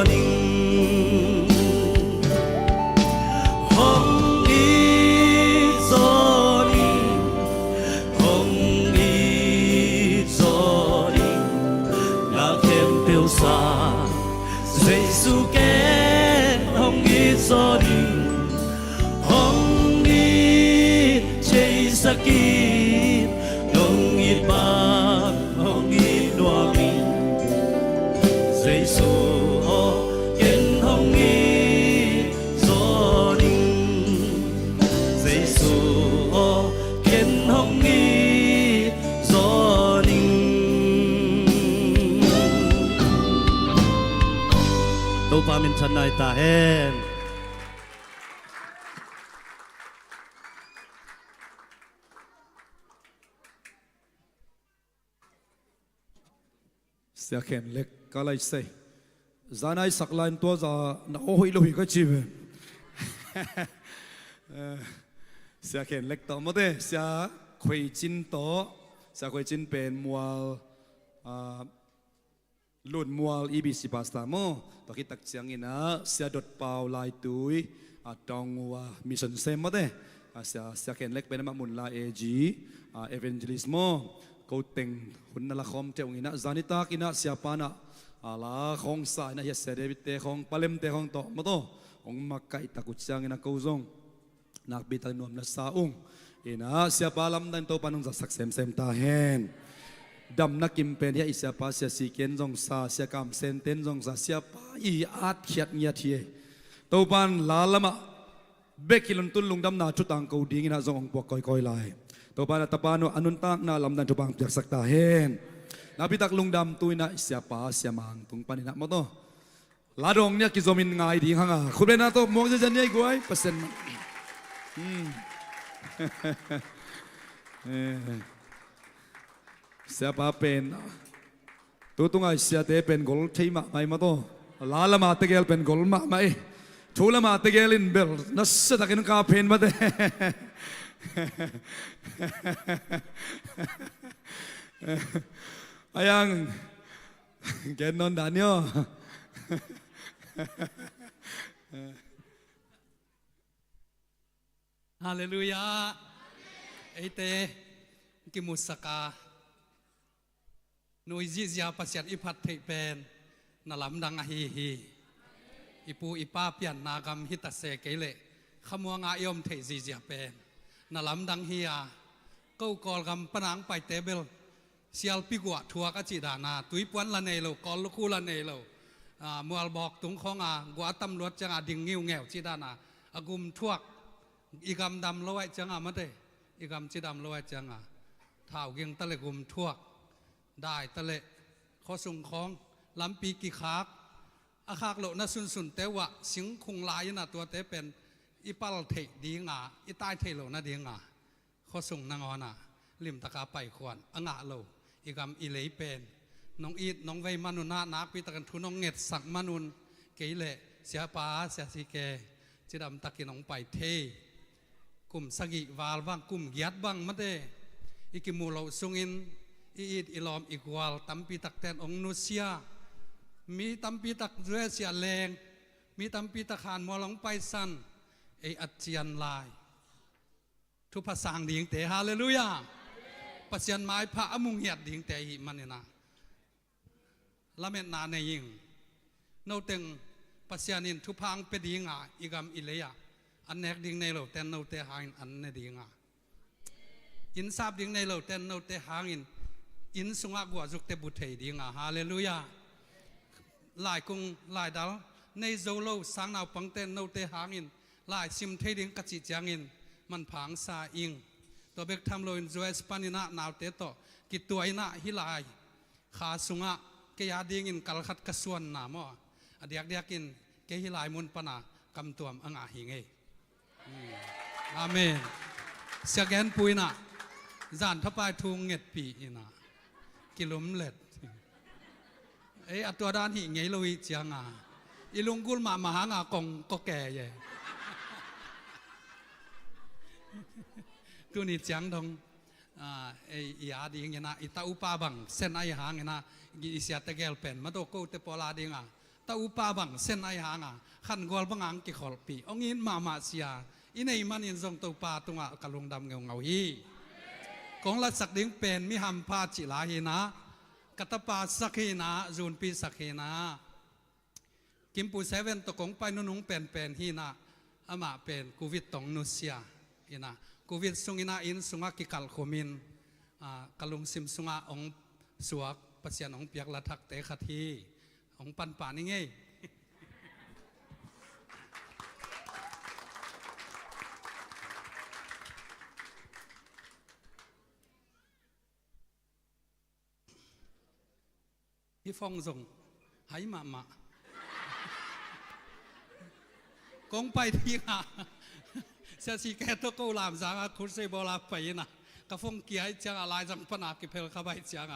ni hong hi so ni hong hi so ni na kem tiêu sa Giêsu ken hong hi so ni hong hi chei saki nong hi bang hong hi noa mi Giêsu ho ken hong hi so ni Giêsu ho ken hong hi so ni Tô pa min chan nai ta henเสียแขนเล็กก็เลยเซ่จานายสักลายตัวจะน่าโอ้ยลุยก็จีบเสียแขนเล็กต่อมาเด้เสียควยจินโตเสียควยจินเป็นมัวลุ่นมัวอีบีซีพาสตาโมตอกิตักเสียงอินะเสียดดเปล่าลายตุยตองว่ามิชชั่นเซมมาเด้เสียแขนเล็กเป็นมามุนลาเอจีเอเวนเจลิสโมกูเต็งหุ่นนั่นละคอมเจ้าอินะจานิตากินะเสียปานะลาของสายนะเยสเดวิเตของปาเลมเตของโตมาโตองมักไก่ตะกุเสียงอินะกูซงนักบิดนวมนัสซาอุงอินะเสียปาลัมดันโตปานุงจะสักเซมตาเฮนดำนักกิมเป็นยาอิเสียปาเสียสีเกนจงซาเสียกามเซนเตนจงซาเสียปาอีอาดเขียดเงียทีโตปันลาละมะเบกิลุนตุนลุงดำนาจุตังกูดีงินะจงองปวกคอยลายตัวปานาตปานุอนุนตักนาลำดันจุบังเปียกสักตาเฮนนาบิตักลุงดำตุยนะเสียปาเสียมังตุงปานินะมอโตลาดงเนี่ยกิโซมินง่ายดีฮังอ่ะคุณเป็นนาโตมองจะเนี่ยกวยเปอร์เซ็นต์เสียปาเป็นตัวตุงไอเสียเตเป็นกอลใช่ไหมไม่มอโตลาละมาเตเกลเป็นกอลมาไม่ชูละมาเตเกลินเบลนัสตะกินกาเพนมาเตayang genon danyo Hallelujah Ite kimusaka Nuizi zia pasiat ipat thei pen nalam dang hi hi Ipu ipa pian nagam hitase kele khamuanga yom thei zi zia pen nalam dang hi a câu call gam panang pai table sial pigwa thuak achi dana tui puan la nei lo call lu khu la nei lo mual bok tung khong a gwa tam lot changa ding ngiu ngeu chi dana agum thuak igam dam loi changa mate igam chi dam loi changa thau ging tale gum thuakได้ตะเละข้อส่งของลำปีกี่ขากอาคากโลน่ะสุนแต่ว่าสิงคงลายน่ะตัวเตเป็นอีปัลเทดีงาอีใต้เทโลน่ะดีงาข้อส่งนางอน่ะลิมตะกาไปขวานอ่างะโลอีกำอีเลยเป็นน้องอีดน้องไวมานุนานักปีตะกันทุนน้องเง็ดสักมานุนเกยเละเสียป้าเสียสีแกจิดำตะกินน้องไปเทกลุ่มสกิวาลบ้างกลุ่มเกียดบ้างมาเดอีกิมูเราสุงินอีดอิลอมอีกวาลตัมปีตักแทนองนุเซียมีตัมปีตักเรือเสียแรงมีตัมปีตักขานมอลงไปสันไออัจเจียนลายทุภาษาดิ่งเตะฮาเลลูยาปัจจัยไม้พระอมุงเหียดดิ่งเตะหิมันเนี่ยนะละเมนนาในยิงโนตึงปัจจัยนินทุพังเป็นดิ่งอ่ะอีกำอิเลยอันแนกดิ่งในโลแต่โนเตหางอันในดิ่งอ่ะอินทราบดิ่งในโลแต่โนเตหางอินสุงะกัวจุกเตบุเทดิ่งอ่ะฮาเลลูยา lại cùng lại đó nay dấu lâu sáng nào bằng tên nâu tê hàng in lại sim thấy đến các chị giang in man phẳng sa ingตัวเบกทำลอยจอยสปานินะนาวเตโตกิตัวไอนะฮิลายขาสุงะเกียดิ้งอินกัลขัดกส่วนนามอเดียกเดียกินเกียฮิลายมุนปนากำตัวอังอาหิงเออาเมนเสียแกนปุยนะจานทับไปทุงเง็ดปีอินะกิลุมเล็ดเอ้ตัวด้านหิงไงลุยเจียงอ่ะอีลุงกุลมาหางากงก็แก่ใหญ่ตัวนี้จังดงไอ้ยาดีเงี้ยนะอิตาอุปาบังเส้นไอหางเงี้ยนะกิเสียตะเกลเป็นมาโตโกเตปอลาดีงะตาอุปาบังเส้นไอหางอ่ะขันกอลบังอังกิขอลปีองอินมาเสียอินไอมันอินทรงตัวปาตุงะกะลงดำเงาเงาฮีของละสักดิ้งเป็นมิหัมพาจิลาฮีนะกัตปาสักฮีนะจูนปีสักฮีนะกิมปูเซเว่นตกงไปนุ่งเป็นฮีนะอามาเป็นโควิดตองนุเซียอินะโควิดสุงอินาอินสุงากิกัลโคมินกะลุงซิมสุงาองสวกปัสยานองเปียกละทักเตะขัดทีองปันป่านี่ไงที่ฟองส่งให้มากงไปที่อ่ะเสียสีแก่ตัวกูลามสังคุณเซบอลาไปนะกระฟงเกียร์จังอะไรจังปนากิเพลเข้าไปจัง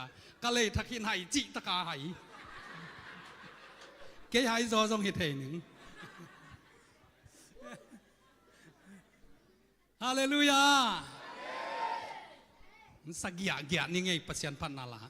ก็เลยทักขินไหจิตะกาไหเกี่ยไหจอจงเหตุหนึ่งฮาเลลูยาสักเกียร์นี่ไงปัสยันพันนาละ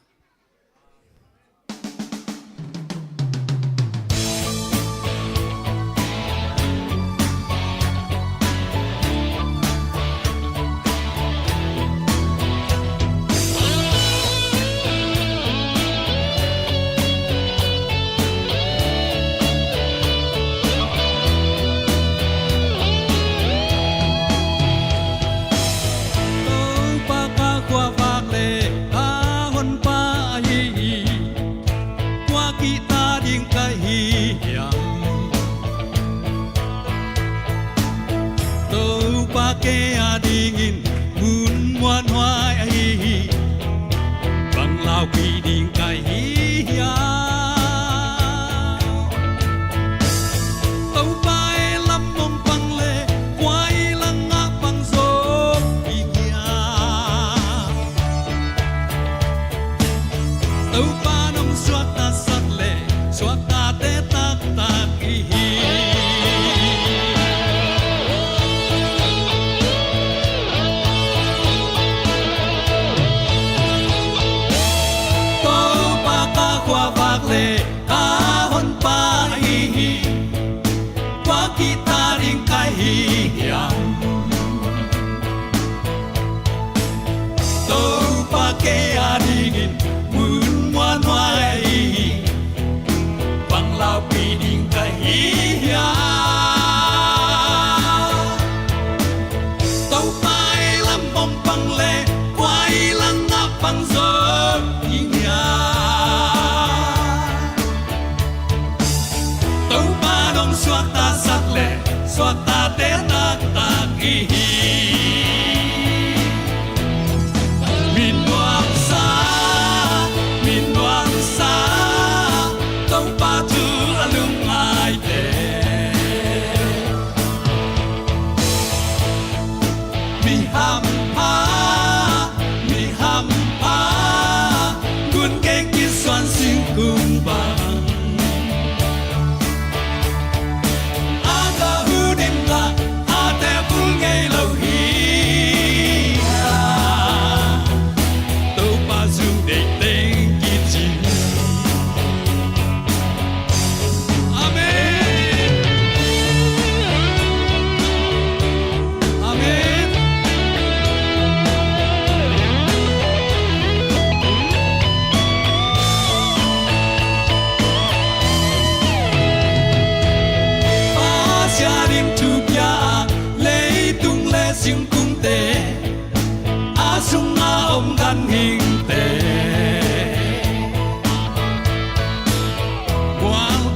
ว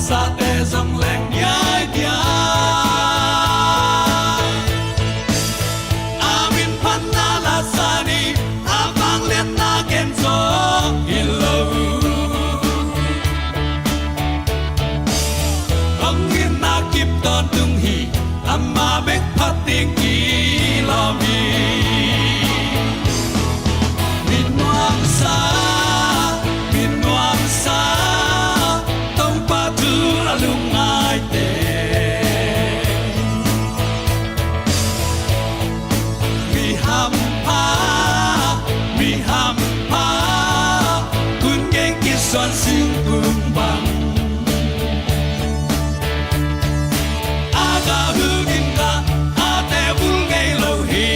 sa te dòng leng nhai nhai amin pan na la sani abang len na ken zo hello ông in na kip ton tung hi amma bek phat ting ki la mi min nuam sa tông pa tu lung ai te mi ham pa kun gen ki son sing kum bang aga hu din ka ate bul ngai lo hi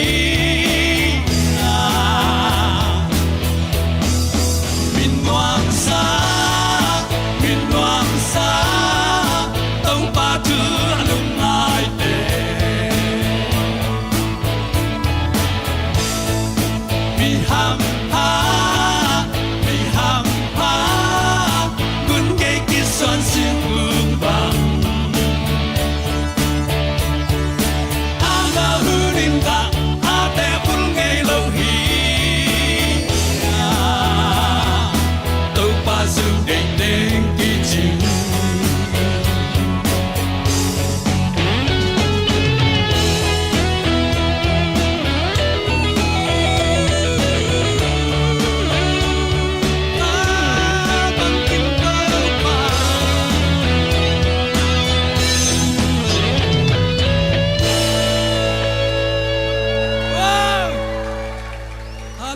min nuam sa tông pa tu lung ai te mi ham pa kun ge ki son sin ung bang aga hu din ka ate bul ngai lo hi tông pa su ding ding ki ching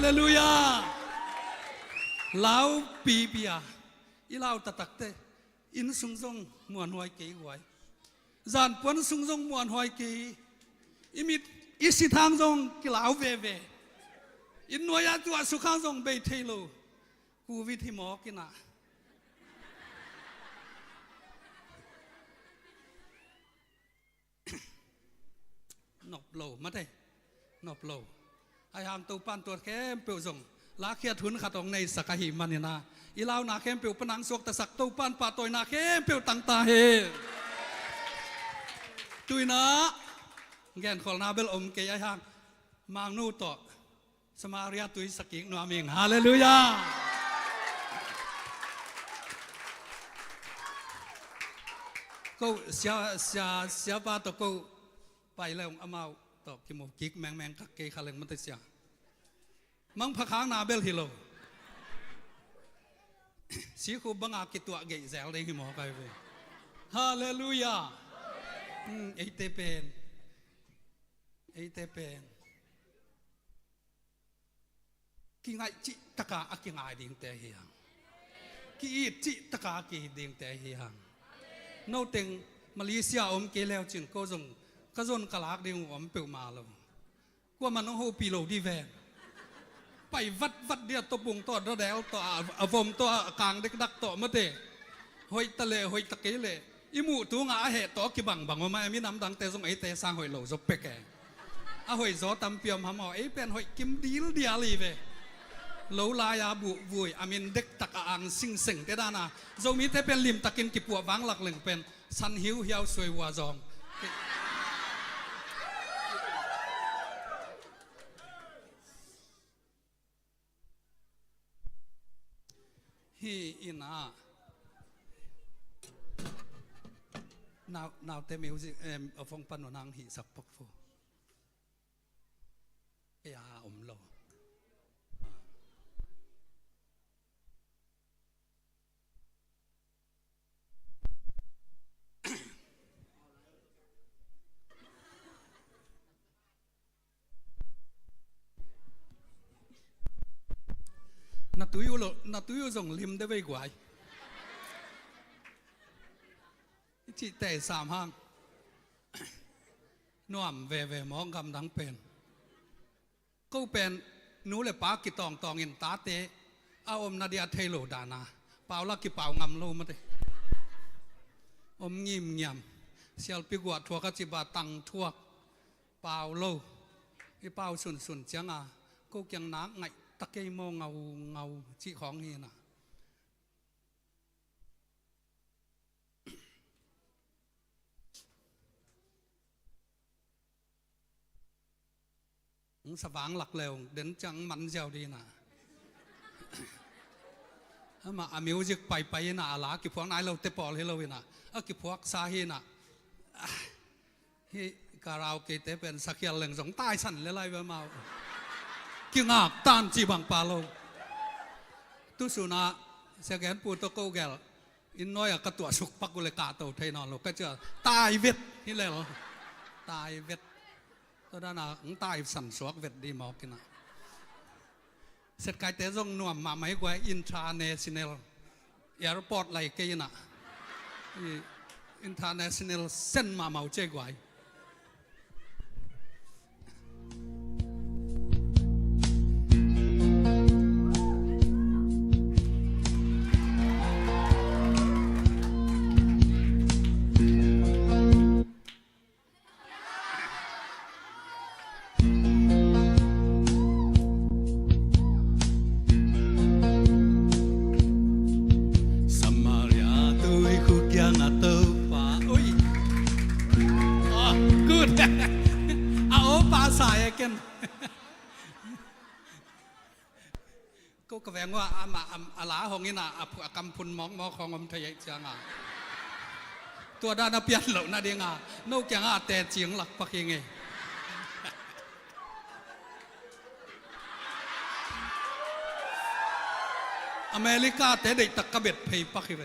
Hallelujah lao pi pia i lao tatak te in sung sung muan hoi ke hoi zan pon sung sung muan hoi ke imit isi thang song ki lao ve ve in noya tua su khang song be thelo ku vi thi mo kina nop lo ma te nop lo ai hàng tàu pan tuột kém biểu rồng lá kia thun khát ông này sạc hi man na ilao na kém biểu panang suộc ta sạc tàu pan pa toy na kém biểu tăng ta he tui na gen khol na bel om ke ai hàng mang nu to samaria tui saking no aming hallelujah câu xia ba to câu bài lệ ông amauตอกกิโมกิกแมงกักเกยขลังมันติดเสียมังพักค้างนาเบลฮิโลสีคูบังอากิตัวเกยแซลได้หิมอไปเว้ยฮาเลลูยาไอเตเป็นกิงไอจิตะกาอกิงไอดิ่งแต่เฮียงกิอีจิตะกากิดิ่งแต่เฮียงโนเต็งมาเลเซียอมเกลียวจึงโกจงก็จนกลากเดียวผมเปิลมาแล้วว่ามันต้องโฮปีโลดีแวนไปวัดเดียวตัวบุงตัวระเดลตัวอวมตัวกลางเด็กดักตัวมาเตะหอยตะเลหอยตะเกเลอิมูตัวงาเหตุตัวกิบังว่าไม่มีน้ำดังเตะทรงไอเตะสร้างหอยโหลจบเป๊กแกหอยจอตำเปียมหำหอยเป็นหอยกิมดีลเดียรีเวโหลลายาบุวุยอามินเด็กตะกางสิงเสงเตด้านาโจมีเตเป็นลิมตะกินกิปัววังหลักหนึ่งเป็นสันหิวเหี่ยวสวยวัวจองฮีอินานาวเตมิวสิฟงปันวนางฮีสักปกฟูยาอมโลนาตุยส่งลิมได้ไปกว่าที่แต่สามห้างน่วมเวมองกำดังเป็นก็เป็นนู้เลยปากิตองอินตาเตเอาอมนาเดียเทโลดานาเปล่าละกิเปล่างำโลมาเตอมงิมเงียมเสียลปิกวดทัวกจิบาตังทัวเปล่าโลที่เปล่าสุนเจียงก็ยังนักไงตะเกียมองเงาจีของนี่นะ สว่างหลักเร็วเดินจังมันเจ้าดีนะมาอามิวจิกไปนะอะไรกี่พวกนายเราเตปอลให้เรานะกี่พวกสาเหตุนะที่การาวเกตเป็นสักอย่างหนึ่งสองใต้สั่นเลยไรแบบมากี่งักตันจีบังปาโลตุสุนะเสกแกนปูตะโกเกลอินน้อยกระตัวสุกปักกุเลกาโตไทยนอนเราก็จะตายเวทนี่เลยเหรอตายเวทตอนนั้นตายสั่นสวกเวทดีมากกินนะเสร็จกายเตะรงนวมมาไม่กว่าอินทราเนชั่นแนลแอร์พอร์ตไหลกินนะอินทราเนชั่นแนลเส้นมาเมาเจ๊กว่าก็กระแวงว่าอาลาของนี่นะกำพุนมองของมันทะเยอจังตัวด้านเปียนเหล่านั้นเองนกจังแต่เจียงหลักปักยังไงอเมริกาแต่เด็กตะกะเบ็ดเพย์ปักยังไง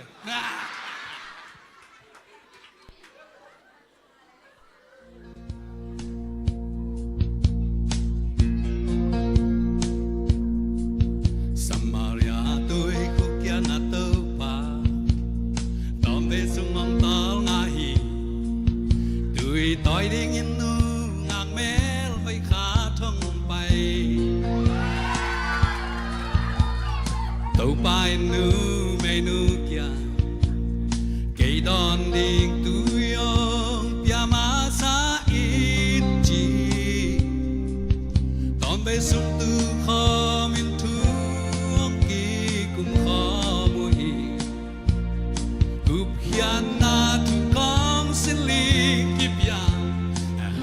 ต่อยได้ยินนูงากแมวไฟขาท่องไปตัวไปนูไม่นูเกียเกยดอนดิ่งตุยองเปียมาซาอิจีตอนไปสุดตูขอมินทุงกีกุมขอบุหีกุบยานาทุกองสิลีกิบยาเ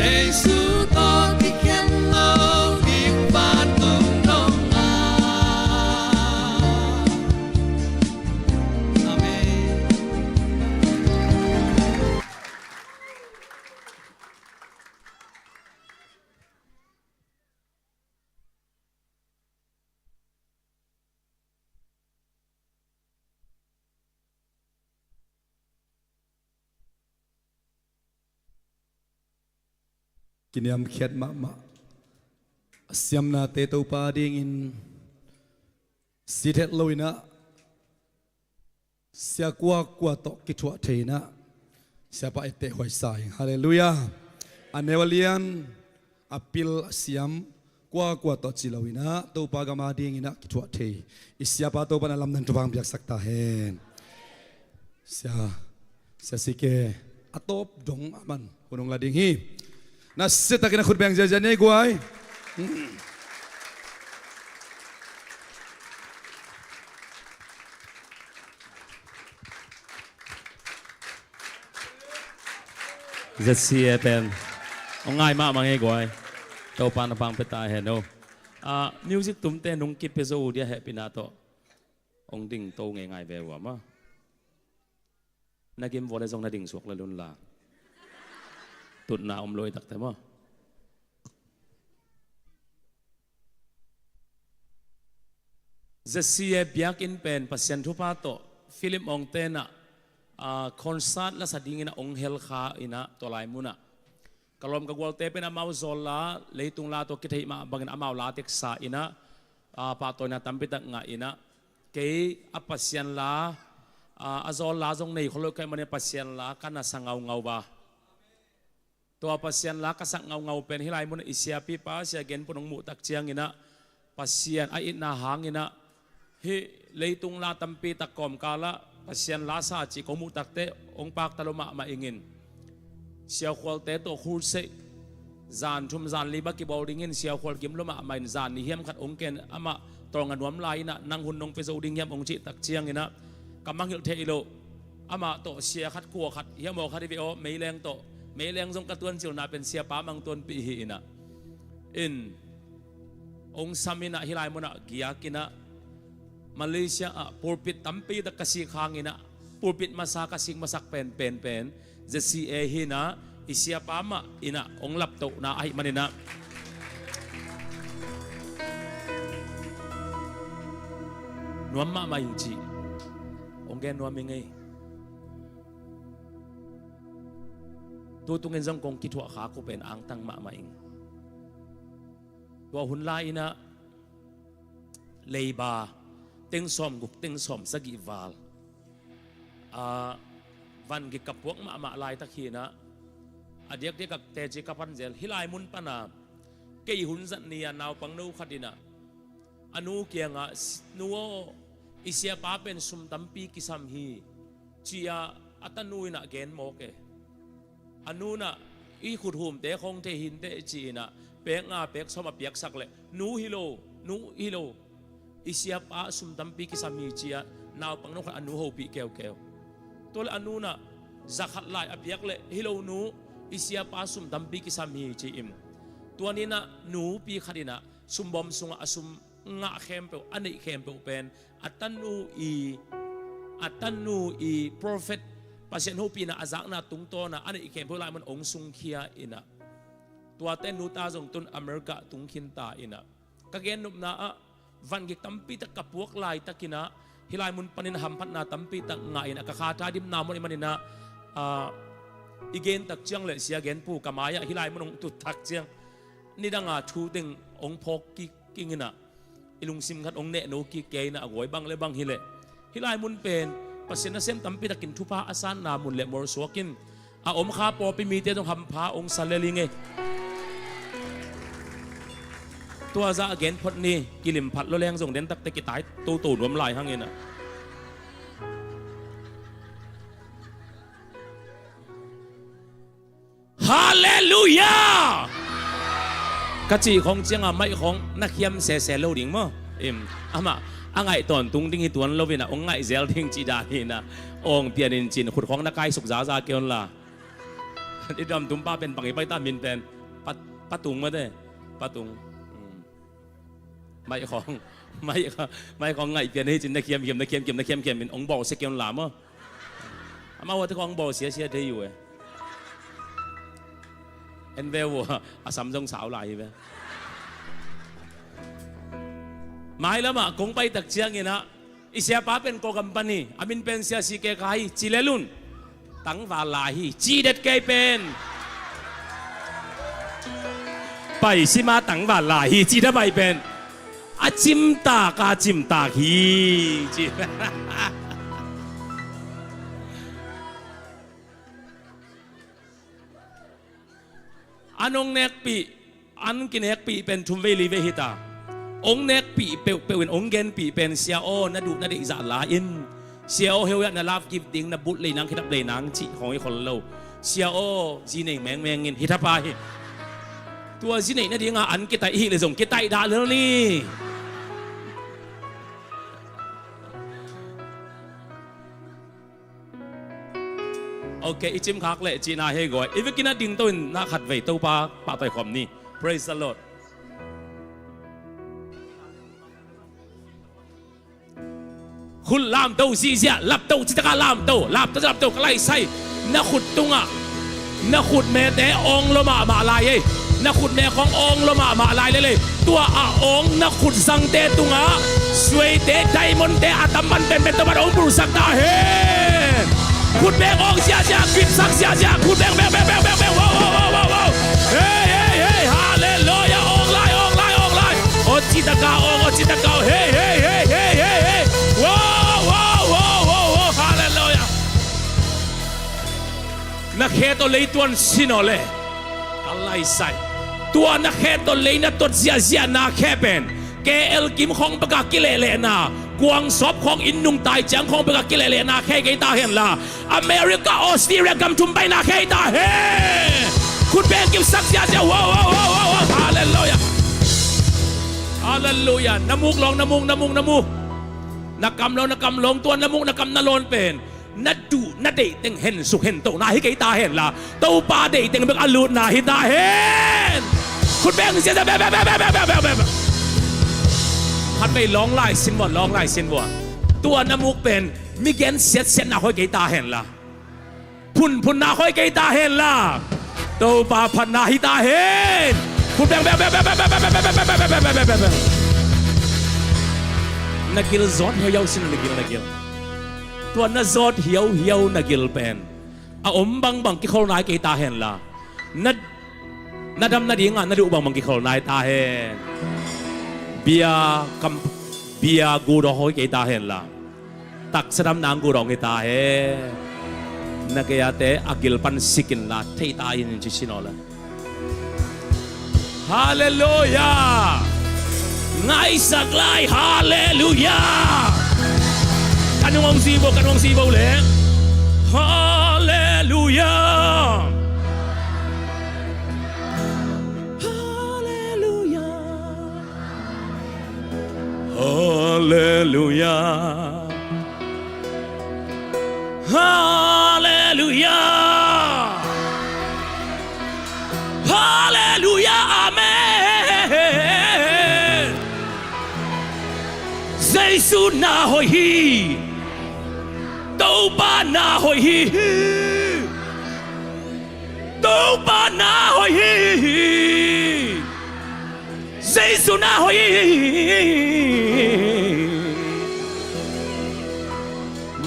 Giêsu to đi khen lâu đi và tung đông Amen. Kiniam khiat ma siam na te to pa ding in sithet loina sia kwa to kichwa theina sia pa ete hoi sai hallelujah anewalian apil siam kwa to chilawina to pa gama ding ina kichwa the isya pa to pa lam nan tubang biak sakta hen sia sike atop dong aman hunong lading hi na sita kina khut bang jajan nei guai rất xia pen ông ngài mà nghe gọi tàu pan pang peta heno music tum te nung kip peso dia happy na to ông ding to nghe ngài về wa ma na game vole jong na ding suak la lun la tụt na om lôi tắc thế mà Jesse biak in pen pasien thu pa to film ong te na concert la sadingin na ong hel kha ina to lai muna kalom ka gwal te pen amaw zola leitung la to kithei ma bangin amaw la tek sa ina pa to na tampita nga ina ke apasien la azol la jong nei kholo kai mane pasien la kana sangaw ngaw baตัวปัสยันลักษักเงาเป็นฮิไลมุนอิเซียปีป้าเสียเกนปนงมุตักเจียงอินะปัสยันไออินาหางอินะฮิเลยตุงลาตัมปีตะกอมกาละปัสยันลาซาจิกมุตักเตองปากตะลมะมาอิงินเสียขวลเตตัวคูเซจานชุมจานลีบักกิบอลดิงินเสียขวลกิมลมะมาอินจานนิเฮียมขัดองเกนอามาตรองกันวมลายนะนางหุ่นนงเปโซดิงเฮียมองจิตักเจียงอินะกำมังหิลเทอิโลอามาโตเสียขัดกัวขัดเฮียมบอกขัดดิวิโอไม่แรงโตไม่แรงทรงกระตุ้นจิวนาเป็นเสียป้ามังต้นปีหินะอินองสามินะฮิไลมุนะกิยากินะมาเลเซียปูปิดตั้มปีตะกสิขางอินะปูปิดมาสากสิงมาสักเป็นเจสีเอหินะอิเสียป้ามะอินะองลับโตนะไอมันนะนวมมามาอินจีองแกนวมยังไงตัวตุงเงินจังกงกิทวะขากูเป็นอ่างตั้งมามาเองตัวหุ่นลายนะเลยบาเต็งสอมกุกเต็งสอมสกิวาลวันกิกับพวกมาลายตะขีนะอเดียกกับเตจิกับพันเจลฮิลายมุนปนาเกยหุ่นจันเนียนาวปังนูขัดินะอนุเกียงะนัวอิเสียป้าเป็นสุมตัมปีกิสัมฮีจียอัตนูนะเกนโมเกอันนู้นน่ะอีขุดหุ่มเตะคงเทหินเตะจีน่ะเป๊กงาเป๊กสมเปียกสักเลยนูฮิโลอิเสียป้าสุมตัมปีกิสามีจียนาวปังนกอันนูโฮปีเกลตัวอันนู้นน่ะจักขัดลายอเปียกเลยฮิโลนูอิเสียป้าสุมตัมปีกิสามีจีอิมตัวนี้น่ะนูปีขัดิน่ะสุมบอมสุงอสุมงะเข้มเปลอันนี้เข้มเปลเป็นอัตันนูอีโปรเฟตปัจจัยหูปีน่ะอาจักน่ะตุงโตน่ะอันนี้อีกแค่พวกเรามันองซุงเคียอินะตัวเต้นนูตาจงตุนอเมริกาตุงขินตาอินะก็เกณฑ์นุบน่ะวันกิตัมปีตะกับพวกลายตะกินะฮิลายมุนปนินหัมพัดนาตัมปีตะง่ายนะก็ขาดาดิมนามมันนะอีเกณฑ์ตักเจียงเลยเสียเกณฑ์ผู้กำมายฮิลายมันองตุตักเจียงนี่ดังอ่ะชูติงองพกกิงนะอิลุงซิมขัดองเนโนกิเกนะอวยบังเลยบังฮิเลฮิลายมุนเป็นปัจจัยนั้นเส้นตั้มปีตะกินทุพาอาสานนามุนเละมรสวกินอมข้าปอไปมีเตต้องทำพาองค์ซาเลลิงเอตัวจะเกณฑ์พดนี้กิลิมผัดแล้วแรงส่งเด่นตักตะกิตายตูรวมลายห้างเงินฮาเลลูยากะจีของเจียงไม่ของนักเขียมเสโลดิ่งมั้งอามาไงตอนตุงดิ้งตัวนั้นเราเป็นองไงเซลดิ้งจีดานีนะองเปียนินจินขุดของนักไก่สุกจ้าเกี่ยวละฮ ที่ดำตุ้มป้าเป็นปังอีไปตามินเป็นป้าตุงมาได้ป้าตุงไม่ของไงเปลี่ยนให้จินตะเคียมเป็นองค์บ่อเสกเกียมหลามอ่ะมาว่าที่ของบ่อเสียเธออยู่เอ็นเวลอาสามจงสาวไหลไปไม่แล้วมาคงไปตักเชียงนะอิเสียป้าเป็นโกกัมปานีอามินเป็นเสียสีเกย์ใครจีเลลุนตั้งวาลาฮีจีเด็ดเกย์เป็นไปสิมาตั้งวาลาฮีจีได้ไปเป็นอาจิมตากาจิมตาฮีจีอันองเนกปีอันกินเนกปีเป็นทุมเวลีเวหิตาองเนกปีเป็นองเกนปีเป็นเสียโอนาดูนาเดอิจาลาอินเสียโอเฮียนาลาฟกิฟติ้งนาบุตเลยนังคิดเลยนังจีของไอ้คนเราเสียโอจีเน่งแมงเงินฮิตาปาฮิตัวจีเน่งนั่นเองอันกิตาอีเลยส่งกิตาอีดาเลยนี่โอเคอิจิมคักเลยจีน่าเฮกอยอีเวกินาดิงต้นน่าขัดไว้ตัวป้าต่อยความนี้ praise the Lord คุณลามโตซีเสียลับโตจิตกาลามโตลับโตกไล่ใส่นักขุดตุงอ่ะนักขุดแม่แต่องละมาลายนักขุดแม่ขององละมาลายเลยตัวองนักขุดสังเตตุงอ่ะสวยเตไดมอนเตอาตมันเป็นตัวมันองปรุสักตาเฮขุดแม่องเสียกิบสักเสียขุดแม่ว้าวเฮ้ฮาเลลูยาองไลโอจิตกาองโอจิตกาเฮ้ว้าวฮาเลลูยานักเฮตัวเลยตัวสินอเลอะไรใส่ตัวนักเฮตัวเลยนักตัวเสียนักเฮเป็นเกลกิมของประกาศกิเลเลนากวางศพของอินนุงตายจังของประกาศกิเลเลนาแค่ไกตาเห็นละอเมริกาออสเตรเลียกำจุ่มไปนาแค่ตาเห็นคุณแบงกิมสักเสียว้าวฮาเลลูยาน้ำมูกลองน้ำมูกนักกำลงตัวน้ำมูกนักกำนลนเป็นนัดดูนัดเดติงเห็นสุขเห็นโตนาให้ไกตาเห็นละโตปาเดติงเป็นอลูดนาให้ตาเห็นคุณแบงเสียแบบพัดไปร้องไล่สินวะตัวน้ำมูกเป็นมิเกนเสียนาค่อยไกตาเห็นละพุ่นนาค่อยไกตาเห็นละโตปาพันนาให้ตาเห็นคุณแบงนักกิลซอดเหี่ยวสินนักกิลตัวนักซอดเหี่ยวนักกิลเป็นอมบังกิโคลนายกีตาเห็นละนัดดำนัดยิงนัดดูบังกิโคลนายตาเห็นเบียกูรอหอยกีตาเห็นละตักสดำนางกูรอกีตาเห็นนักยาเตะอากิลปันสิกินละเทตาอินจิชินอละฮาเลลูยาไงสักไลฮาเลลูยากันวงซีโบเลยฮาเลลูยาฮาเลลูยาฮาเลลูยาฮาเลลูยาอาเมนเยซูนาโฮฮีโตปานาโฮฮีโตปานาโฮฮีเยซูนาโฮฮี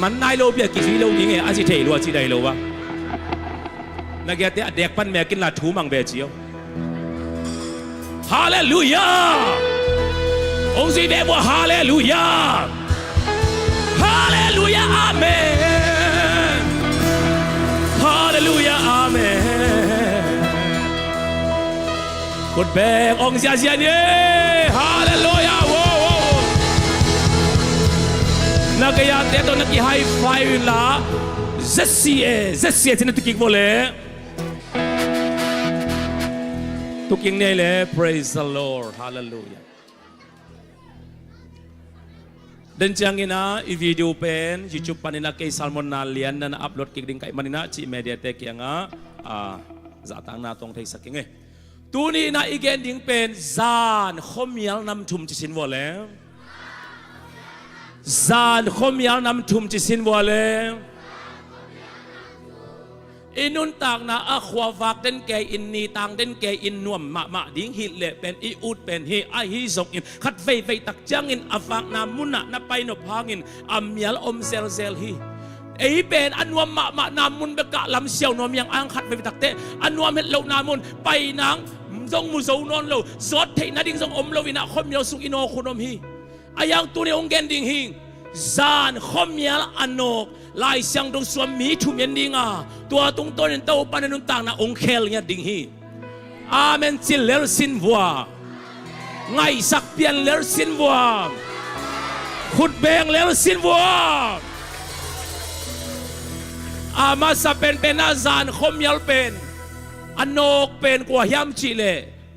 มันนายโลเบียกิจโลนี้ไงอาจิเทโลอาจิได้โลวะนักเตะเด็กพันแม่กินลาทูมังเบจิโอฮาเลลูยาองค์สีเบบัวฮาเลลูยาอาเมนฮาเลลูยาอาเมนกดแบกองค์เสียเนี่ยฮาเลลูยาโว้นักยาเตะตัวนักไฮไฟล่ะเจสซี่ที่นั่นตุกิกโวเล่ตุกิงเนี่ยเลย praise the Lord hallelujah เดินจังอินะอีวิดีโอเป็นยูทูบปานินะเกย์ซัลมอนนาเลียนนันอัพโหลดกิกดิ้งไก่มานินะจีเมเดียเตกยัง จะตั้งนาตรงไทยสักยังไงตัวนี้นะอีกอย่างหนึ่งเป็นจานข้อมียลนำทุ่มจิสินวัวแล้วจานข้อมียลนำทุ่มจิสินวัวแล้วอินุนต่างนะอะขวาฟักเด่นแกอินนีต่างเด่นแกอินนวมมาดิ้งฮิตเละเป็นอีอุดเป็นเฮไอฮิสกอินขัดไฟตักจังอินอะฟักนามุนะนับไปนพางินอัมเมียลอมเซลเซลฮีไอเป็นอันวมมานามุนเบกะลำเสียวนวมยังอังขัดไฟตักเตอันวมเห็ดเหล่านามุนไปนางทรงมุโซนนโลซอดเทนัดิงทรงอมโลวินะคอมเมียลสุกินโอคุนอมฮีอายังตัวในองค์เกนดิงฮิงจานคอมเมียลอันโนกลายเสียงตรงสวมมีทุเมียนดิงตัวตรงต้นเต้าปันนุนต่างนะองค์เคลเนี่ยดิงฮีอาเมนจิเลลสินวัวไงสักเปียนเลลสินวัวขุดเบงเลลสินวัวอามาสเป็นอาจารย์คอมเมียลเป็นอันโนกเป็นกว่าฮิมจิเล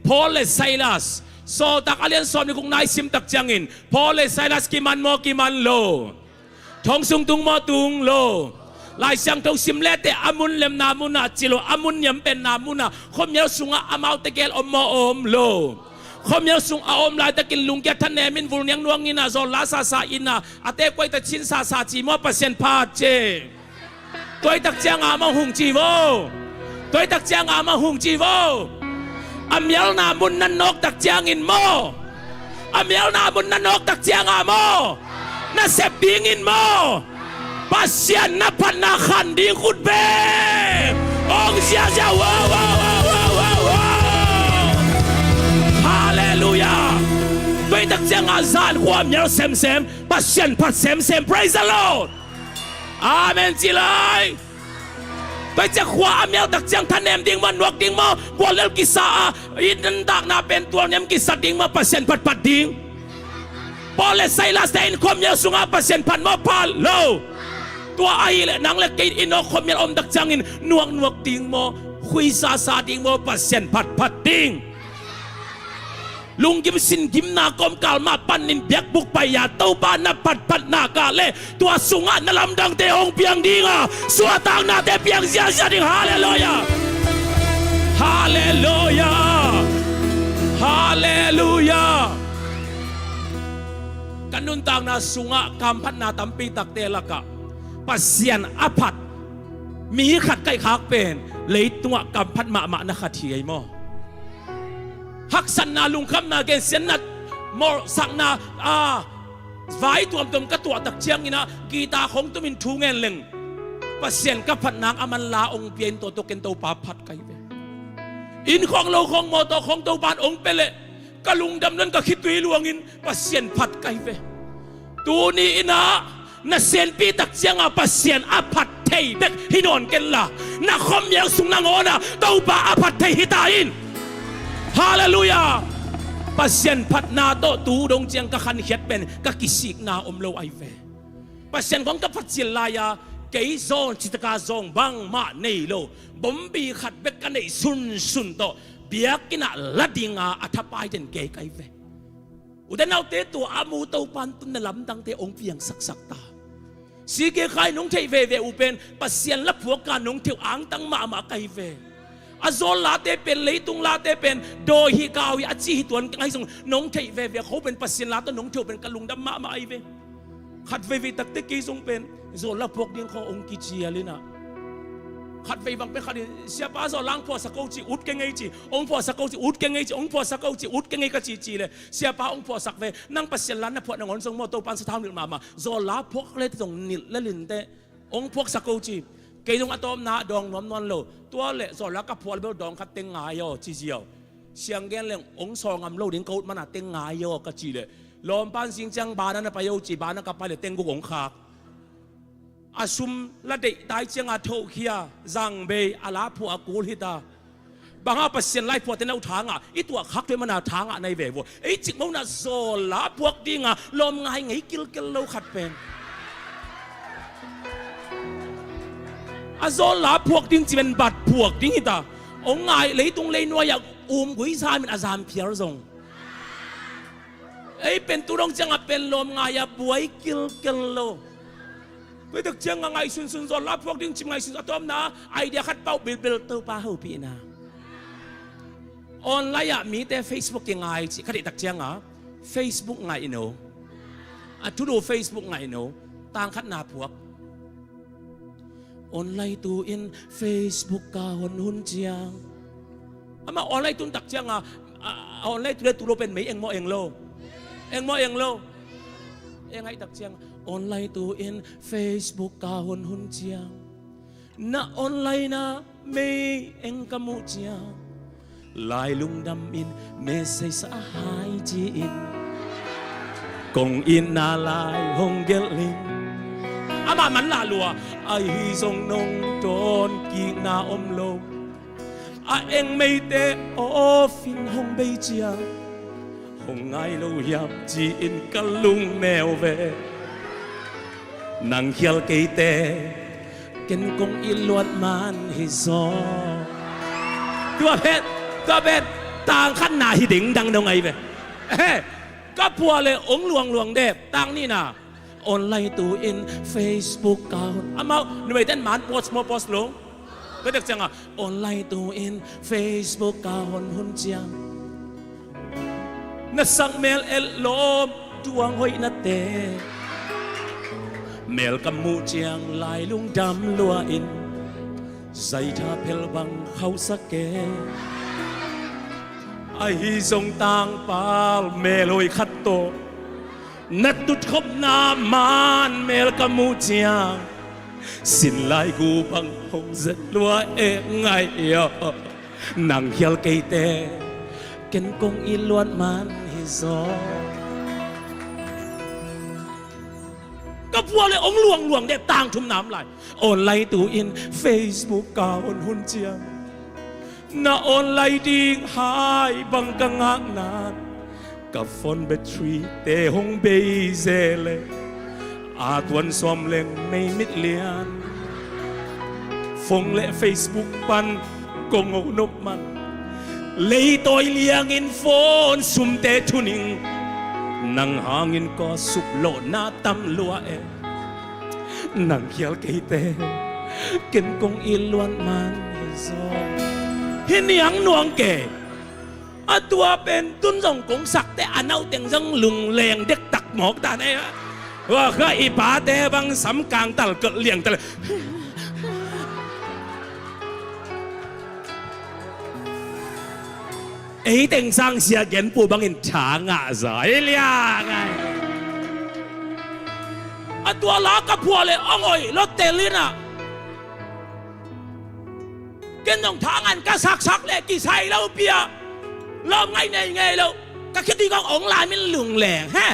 พอลและไซลัสโซตักอาเลียนสอมนี่คงนายซิมตักจังอินพอลและไซลัสกิมันโมกิมันโลทองซุงตุงมอตุงโลลายเสียงทองซิมเลเตอามุนเลมนามุนาจิโลอามุนยมเป็นนามุนาคมเยลสุงอามาตะเกลอมอมโลคมเยลสุงอาอมลายตะกินลุงแกทันเนมินวุลยังนวงอินาโซลาซาซาอินาอาเตกวยตะชินซาซาจีมอเปอร์เซ็นต์พาเจตัวตักเจียงอามาหุงจีโวตัวตักเจียงอามาหุงจีโวอเมียลนามุนนันนกตักเจียงอินโมอเมียลนามุนนันนกตักเจียงอาโมน่าเสพดิ้งอินโมปัสยานนับพันนาขันดิ้งขุดเบองเสียจะว้าวว้าวว้าวว้าวว้าวฮาเลลูยาด้วยตักเจียงอาซานความเยอะเซมเซมปัสยานพัดเซมเซม praise the Lord อาเมนจิไลไปจะขวาเมียตักเจียงท่านเนมดิ้งมันวกดิ้งมากว่าเล่กิสาอินดักนาเป็นตัวเนมกิสาดิ้งมาปัสยานพัดปัดดิ้งพอเลไซลัสเดนคอมเยลสุงอาปัสยานพันมาพัลโลตัวไอเละนังเล็กกินอินอคอมเยลอมดักจังอินนวกดิ้งมาคุยซาซาดิ้งมาปัสยานพัดดิ้งลุงกิมสินกิมนากอมกาลมาปันนินเบียกบุกไปยาเต้าบ้านนับปัดนากาเลตัวสุงานลำดังเตองเปียงดิ้งสัวตังนาเตเปียงเสียดิ้งฮาเลลูยาฮาเลลูยาฮาเลลูยากันนุนต่างนาสุงะกำพัดนาตัมปีตักเตลกะปัสยานอภัดมีขัดไก่ขากเป็นเลยตัวกำพัดมานะขัดเทียมอฮักสันนาลุงคำนาเกณฑ์เสียนัดมอสังนาไว้ตัวกระตัวตักเชียงนี่นะกีตาของตุมินทูเงินเล่งปัสยานกับพัดนางอามันลาองเปียนตัวเกนตัวปาพัดไก่เวอินของเราของมอตของตัวบานองเปเลกะลุงดำนั้นก็คิดตัวลวงอินปัสยานพัดไก่เวตัวนี้นะน่าเสียนปีตักเสียงปัสยานอภัดเทยเบกฮินอนกันละน่าคมยังสุงนางโอนะตัวปาอภัดเทยฮิตาอินฮาเลลูยาปัสยานพัดนาโตตูดงเจียงกะขันเขียดเป็นกะกิสิกนาอมโลไอเวปัสยานของกะพัดเสียลายาเกยซองจิตกาซองบังมาเนโลบอมบีขัดเบกกันในสุนโตเบียกินะละดิงาอัฐปายเดนเกยไกเวอุดนเอาเตตัวอามูเตาปันตุนลำดังเตองเพียงสักตาสีเกยใครน้องเทเวเวอุเป็นปัสยานละผัวการน้องเที่ยวอ่างตั้งมาไกเวอาโซลาเตเป็นเลยตุงลาเตเป็นโดยฮิกาวิอาจีฮิตวนไงส่งน้องเทเวเวเขาเป็นปัสยานลาตัวน้องเที่ยวเป็นกะลุงดำมาไอเวขัดเวเวตักเตกีส่งเป็นโซลาพวกเดียงขององกิเจียเลยนะขัดเวบังเป็นขัดเสียป้าโซลังพอสักเอาจีอุดเก่งไงจีองพอสักเอาจีอุดเก่งไงจีองพอสักเอาจีอุดเก่งไงก็จีเลยเสียป้าองพอสักเวนั่งปัสยานลานะพวกนางอนส่งมอโตปันสถานหนึ่งมาโซลาพวกเลยส่งนิลและลินเตองพวกสักเอาจีเกยตรงอะตอมนาดองน้อมนวลโลตัวเละโซลากับพอลเบลดองคัดเต็งงายจีเจียวเสียงแกนเรื่ององซองอำโลดิ้งเขามันอะเต็งงายก็จีเลยลมปันสิงจังบานั้นไปโยจีบานั้นกับไปเลยเต็งกุงขากอาซุมละเดตายเจียงอาโทเคียจังเบอาลาผัวกูลิตาบางอาปัสยานไล่ผัวเต็นเอาทางอ่ะอีตัวคักด้วยมันเอาทางอ่ะในเววไอ้จิกมันน่ะโซลาพวกดิ้งอ่ะลมไงไงกิลเราขัดเป็นอาโซลาพวกดิ้งจะเป็นบัดพวกดิ้งตาองไงเลยตรงเลยนัวอยากกุยซาเป็นอาจารย์เพียรทรงไอ้เป็นตัวน้องจังอ่ะเป็นลมไงอ่ะบวยกิลโล ตัวตักเจียงไงสุนสุนจอลาพวกดิ้งจิมไงสุนตัวนะไอเดียขัดเป้าเบลตัวป้าหูปีนะออนไลน์อะมีแต่ Facebook ยังไงสิขัดตักเจียงอ่ะ Facebook ไงอินโนทุดู Facebook ไงอินโนต่างขัดนาพวกออนไลน์ตัวอิน Facebook กาหุ่นเจียงมาออนไลน์ตุนตักเจียงอ่ะออนไลน์ตัวเราเป็นไม่เองโมเองโลเองไงตักเจียงออนไลน์ตัวอิน Facebook กาหุ่นเจียงนะออนไลน์นะไม่เองกมูเจียงลายลุงดำอินเมสใส่สาหายจีอินกงอินนาลายหงเกลินอามามันลาลัวไอทรงนงโดนกีนาอมโลเองไม่เตะโอฟินหงเบจียหงไงโลยับจีอินกะลุงแมวเวนังเขียลเกยเตเกนกงอินลวดมันฮิซอตัวเพชรต่างขั้นหนาหิดิ่งดังดงไงเวก็พัวเลยองหลวงเด็บต่างนี่นะออนไลน์ตัวอิน Facebook เก่ามาหน่วยเต้นหมันโพสต์ลงก็เด็กจังอ่ะออนไลน์ตัวอิน Facebook เก่าหุ่นเจียงนัสังเมลเอลโลมดวงหอยนัดเตเมลกับมูเจียงลายลุงดำลัวอินใส่ท่าเพลบังเขาสักเกไอทรงต่างปาลเมลอยขัดโตนัดตุดขบนามานเมลกับมูเจียงสินลายกูบังหงเสลัวเองไงนังเขียลเกยเตเกนกงอีลวนมันฮิซอก็พัวเลยองหลวงเด็กต่างทุ่มน้ำไหลออนไลน์ตัวอิน Facebook กาหุ่นเจียงน่าออนไลน์ดิ้งหายบังกังหักนานกับฟอนแบตทรีเตะหงเบย์เซเลอาตวนสวมเล่งไม่มิดเลียนฟงและ Facebook ปันกงเอานบมันเลยตัวเลียงอินโฟนซุ่มเตะทุนิงนังหางินก็สุกโลหน้าตำลัวเอนังเขียวเกยเตเกินกงอิลวนมันฮิซอเห็นยังหน่วงเกตัวเป็นตุ้นส่งกงสักแต่อันเอาเต็งจังลุงแรงเด็กตักหมอกตาเนี่ยว่าก็อีป้าแต่บางสำกลางตัลเกเลี้ยงตัลไอ้เต็งสร้างเสียเกินปูบังอินช้างอ่ะสายเลี้ยงไงตัวล้อกับพัวเลยอ่องอยรถเตลินอ่ะเกินต้องทางอันก็สักเลยกี่ใส่แล้วเปียลองไงแล้วก็คิดดีกององลายมันหลุงแหลงฮะ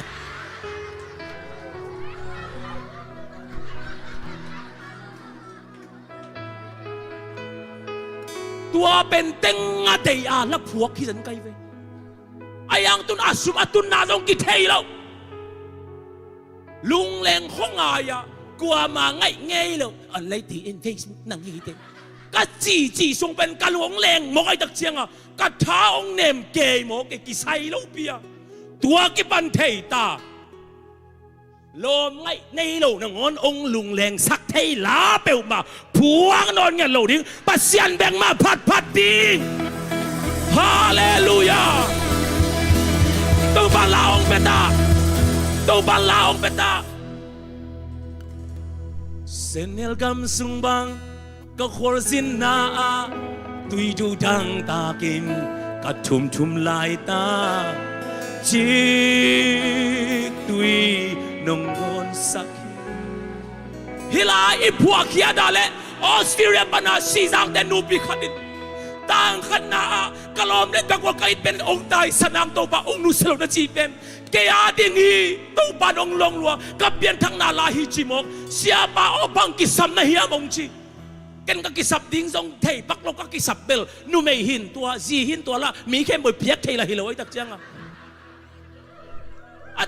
ตัวเป็นเต็งอาเตียแล้วพวกที่สันไกไปไอ้ยังตุนอาสุมตุนนาต้องกิเทยแล้วลุงแหลงของอายะกลัวมาไงแล้วอะไรที่อินเฟซบุ๊กนั่งยี่เต็งก็จีส่งเป็นกะหลวงแรงมองไอ้ตักเชียงอ่ะก็ท้าองเนมเกย์มองกี่ใส่แล้วเปียตัวกี่บันเทตาลมไงในโลนังอนองลุงแรงสักเทลาเปลมาพวงนอนเงี้ยโลดิ้งปัสยันแบ่งมาพัดดีฮาเลลูยาตัวบาลาองเปตาเซนเนลกัมซุงบังก็ขอสินนาตุยดูดังตากินก็ทุมลายตาจิกตุยนงกอนสักฮิลาอีพวกเขียดาเลออสเตรเลียปนาซีซังแต่นูบิขัดินต่างขณะกลอมเล็กกว่าไก่เป็นองค์ใดสนามตัวปะองค์นุสโลนาจีเป็นเกียร์ดิ่งฮีตัวปะองค์ลงลัวกับเบียนทั้งนาลาฮิจิมกเสียปะอบังกิสัมนาฮิอมงจีกันก็กิสับดิ้งซงเทปักลงก็กิสับเบลนูไม่หินตัวจีหินตัวละมีแค่บทเพียกเทละฮิโลไอ้ตักเจียง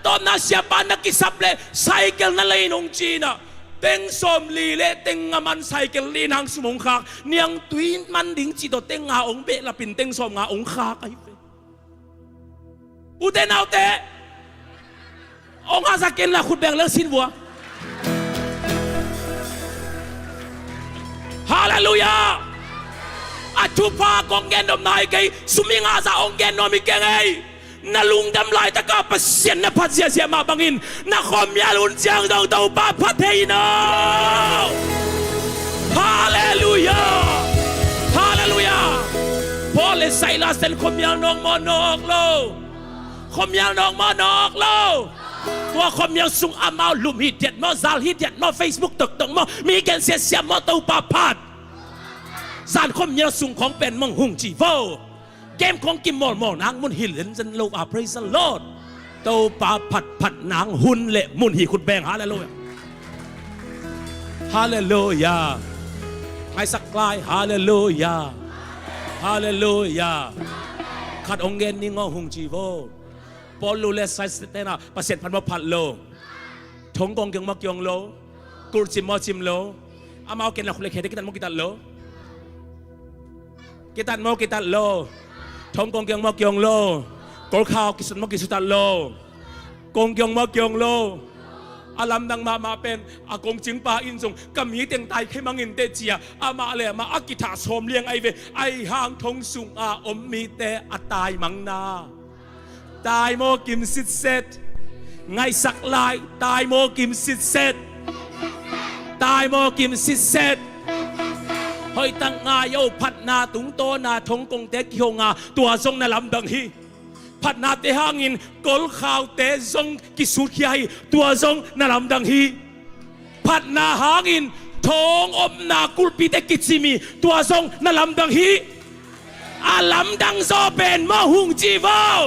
ตอนนั้นเสียปานักกิสับเลยไซเคิลนั่นเลยนงจีน่ะเต็งสมลีเล่เต็งมันไซเคิลลีนางสมองขากเนียงตุยมันดิ้งจีตัวเต็งงาองเบละปินเต็งสมงาองขากไอ้เป้อุเทนเอาเตะองอาสักเกนละขุดแบ่งเลิกสินบัว ฮาเลลูยาอาทุพากองเงินดมนายเกยสุมิงอาซาองเงินนอมิเกงเอยนาลุงดำลายตะกาปเสียนนะพัดเสียมาบังอินนาคอมยาลุนเจียงดองเตาปาพัดเฮยนาฮาเลลูยาฮาเลลูยาพอเลไซลาสเซนคอมยานองมอนอกโลคอมยานองมอนอกโลตัวคอมยังสุงอามาลุมฮิตเด็ดมอซาลฮิตเด็ดมอเฟซบุ๊กตกตงมอมีแกนเสียมอเตาปาพัดสารคอมยังสุงของเป็นมงหุงจีโวเกมของกิมมอลมอลนางมุนหิเลนจันโลอาเพรสโลดเตาปาผัดนางหุนเละมุนหิขุดแบงฮาเลลูยาฮาเลลูยาให้สักกลายฮาเลลูยาฮาเลลูยาขัดองเงินนี่งอหุงจีโวปอลูเลสไซสเตน่าประเสริฐพันมาผัดโลทงกองเกียงมักยองโลกูจิมมอจิมโลอามาเอาเกณฑ์หลักเลยเขตกิตันมอกิตันโลกิตันมอกิตันโลทงกองเกียงมักยองโลกอลข้าวกิสุนมอกิสุตันโลกองเกียงมักยองโลอาลัมดังมาเป็นอากงจิงปาอินทรงกำมีเตียงไตให้มังอินเตเจียอามาเลยมาอากิถาสมเลียงไอเวไอหางทงสุงอาอมมีเตอตายมังนาตายโมกิมสิทเซตไงสักลายตายโมกิมสิทเซตตายโมกิมสิทเซตเฮ้ยตั้งงายโยพัดนาตุงโตนาทงกงเตกิโฮงาตัวทรงนาลำดังฮีพัดนาเตหางินกอลข่าวเตทรงกิสุดใหญ่ตัวทรงนาลำดังฮีพัดนาหางินทงอมนากุลปีเตกิซิมีตัวทรงนาลำดังฮีอาลำดังโซเป็นมหุงจีวาว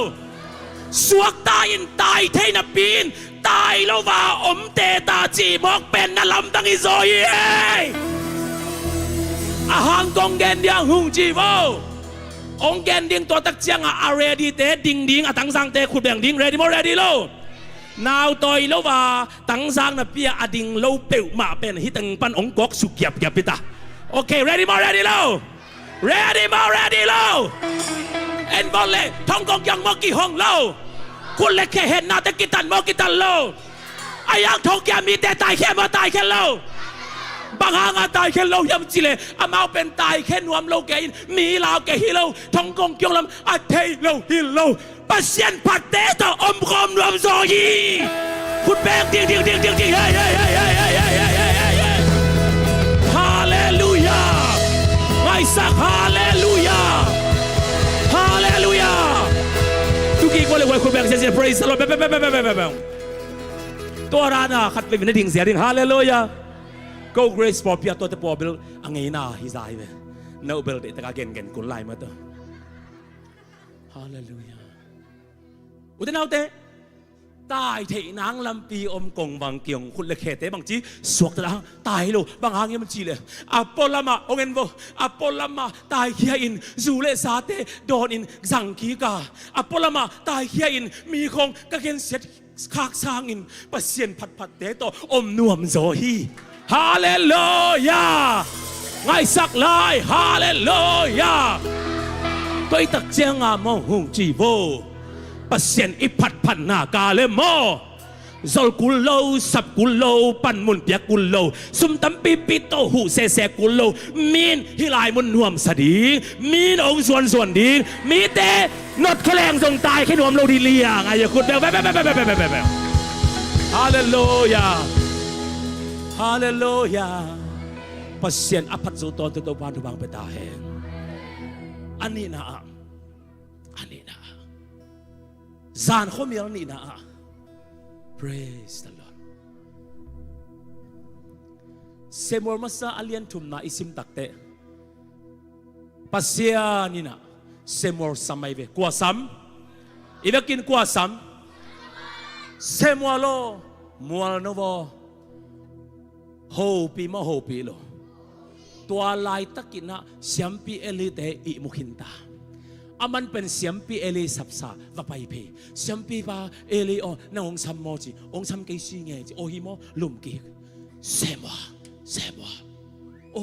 สวกตายอินตายเทนปีนตายแล้วว่าอมเตตาจีมอกเป็นนาลำดังอิโซเยอาหางกองเกนเดียงหุงจีวาวองเกนดิ้งตัวตักเจียงอาเรดีเตดิ้งตั้งสังเตขุดแบ่งดิ้งเรดี้มอเรดี้โลนาวตอยแล้วว่าตั้งสังน่ะเปียอดิ้งโลเปิวมาเป็นฮิตังปันองกอกสุกยับปิตาโอเคเรดี้มอเรดี้โลเรดี้มอเรดี้โลเอ็นบอลเล่ท้องกองยังมอกี่ห้องโลคุณเล็กแค่เห็นหน้าแต่กิตันมอกิตันโลไอ้ยังท้องแกมีแต่ตายแค่มาตายแค่โลบางหางตายแค่โลยำจิเลอามาเป็นตายแค่นวมโลแกอินมีลาวแกฮิโลท้องกองยองลำอาเทโลฮิโลปัสเซียนผัดเตะต่ออมคอมรวมโซยีคุณแบงดิ้งเฮ้ยฮาเลลูยาไอ้สักฮาเลลูยาฮาเลลูยาทุกทีก็เลยว่าคุณแบงเสีย praise the Lord ตัวรานะขัดไปเป็นดิ่งเสียดิ่งฮาเลลูยาGo grace for pia to te po bil angai na hizai ve no bil de ta gen kun lai ma to hallelujah uden autte tai thei nang lam pi om kong wang kyong khut le khe te bang chi suak ta tai lo bang hang yam chi le apolama ongen bo apolama tai khia in zu le sa te don in zang ki ka apolama tai khia in mi khong ka gen set khak sang in pasien phat te to om nuam zo hiฮาเลลูยาไงสักลายฮาเลลูยาตัวตักเจียงามหุงจีโวปัสเซียนอิพัดพันนากาเลโมซอลกุลโลสับกุลโลปันมุนเปียกุลโลซุมตัมปีปิโตหูเซกุลโลมีนฮิลายมุนนวมสดีมีนองส่วนดีมีแต่นดแคลงทรงตายแค่นวมโลดีเลียไงอย่าคุณแบบฮาเลลูยาฮาเลลูยาปัสเซียนอภัสสุตอนตัวบานทุบังเปตาเฮอันนี้นะซานข้อมีอันนี้นะ praise the Lord เซมอร์มาซาอเลียนทุมนาอิสิมตักเตปัสเซียนี่นะเซมอร์สมัยเวกัวซัมอีเวกินกัวซัมเซมอร์โลมัวโนโวโฮปีมาโฮปีโลตัวลายตะกินะเสียมปีเอลีเตอิมุขินตาอามันเป็นเสียมปีเอลีสับสาว่าไปเพเสียมปีว่าเอลีอ๋อน้าองซัมโมจิองซัมกิซิเงจิโอฮิโมลุมกิเซมวะโอ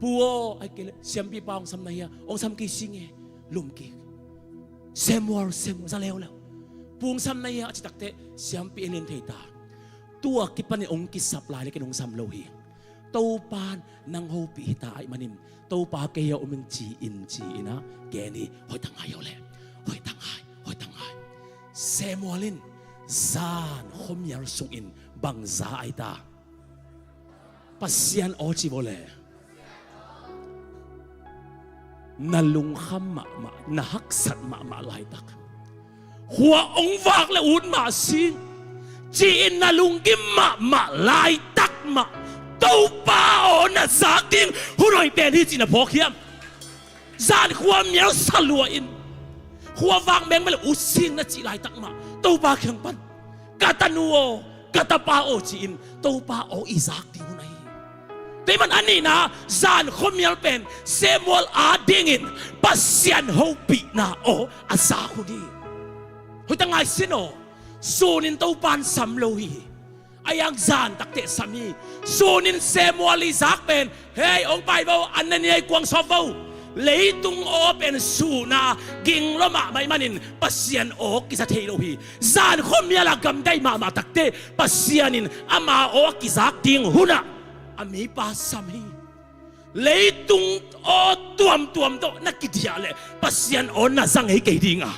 ปัวไอเกลเสียมปีปองซัมนายองซัมกิซิเงลุมกิเซมวะซาเลวแล้วปวงซัมนายจิตักเตเสียมปีเอลีนเทตาตัวกิปันองกิสับลายเลยกันองซัมโลฮี tàu pan nang hô bị ta ai manin tàu pa kaya uming chi ina geni hoi tang ai ole hoi tang ai Samuelin zan hom yar sung in bang za ai ta pasyan o chi vole nalung kham ma na hak sat ma lai tak hua ong vak le un ma sin chi in nalung kim ma lai tak ma tàu pa o na zak ding huroi pen hi china phok hiam zan khua miao salua in khua vang meng mal u sing na chi lai tak ma tàu pa khang pan katanuo katapa o chi in tàu pa o izak ding hunai te man ani na zan khomial pen Samuel a dingin pasyan hopi na o azaku ni hoi tangai sino sunin tàu pan samlo hi ayang zan takte sami sunin Samuel izak pen hey ong pai bo anani ay kwang sobo leitung o pen suna ging loma mai manin pasyan o kisa thelo hi zan khomiala gam dai ma takte pasyanin ama o kizak ding huna ami pa sami leitung o tuam to nakidiale pasyan o na sang hei ke dinga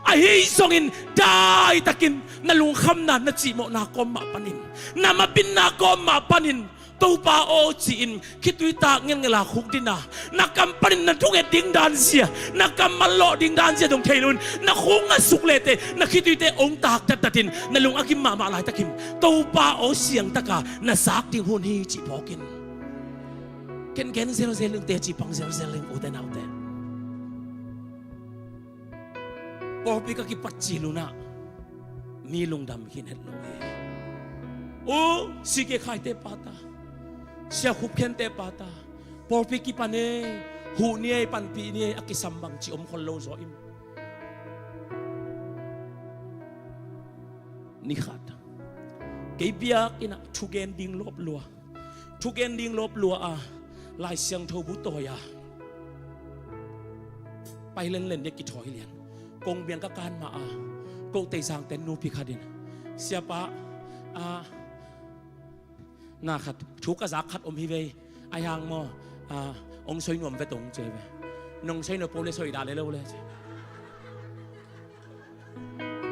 ai songin dai takin nalung kham na chi mo na kom ma panin na mapin na kom ma panin tàu pa o chi in kitui ta ngeng la khuk dina na kam panin na thung ding dan sia na kam malo ding dan sia dong thailun na khunga suklete na kitui te ong tak tatin na lung akim ma lai takim tàu pa o siang taka na sak ding hun hi chi phokin ken zero zero te chi pang zero zero uten out te porpi ka ki patchilu na ni lungdam hin het lo o sige khai te pata sia khup khen te pata porpi ki pane hu ni ai pan pi ni akisambang chi om khol lo zo im ni khat ke bia kina thugen ding lop lua a lai siang tho bu to ya pai len len de ki thoi lian kong biang ka kan ma a ko te sang ten nu pi khadin siapa a na khat thu ka za khat om hi ve ayang mo ong soi nom ve tong che ve nong soi no pole soi da le lo le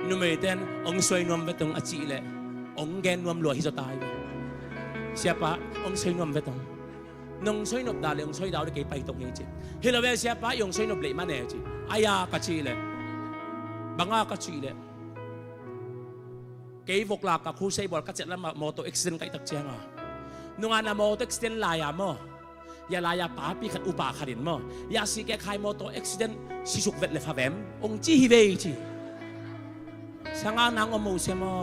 nu me ten ong soi nom ve tong a chi le ong gen nom lo hi zo tai ve siapa ong soi nom ve tong nong soi nop da le ong soi da de ke pai tong hi che hi lo ve siapa ong soi nop le ma ne chi aya ka chi le banga ka chi le ke vok la ka khu sei bol ka chet la moto accident kai tak changa nunga na moto accident la ya mo ya la ya pa pi khat upa kharin mo ya si ke khai moto accident si suk vet le fa vem ong chi hi ve chi sanga nang o mo se mo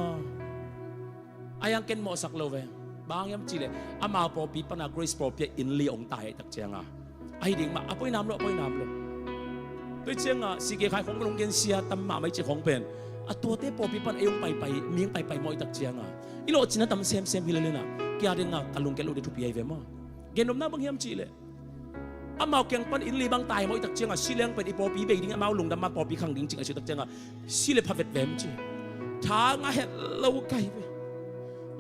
ayang ken mo sak lo ve bang yam chi le ama po pi pana grace po pi in li ong tai tak changa ai ding ma apoi nam lo tôi chăng si ke khai khong long gen sia tam ma mai chi khong pen a to te po pi pan ayong pai mieng pai moi tak chiang ilo china tam sem hilelena kya ringa kalung ke lo de thu pi ai ve mo genom na bang hiam chi le amao kyang pan in li bang tai moi tak chiang sileng pen i po pi be ding amao lung dam ma po pi khang ding ching a chi tak chiang si le phavet vem chi tha nga het lo kai ve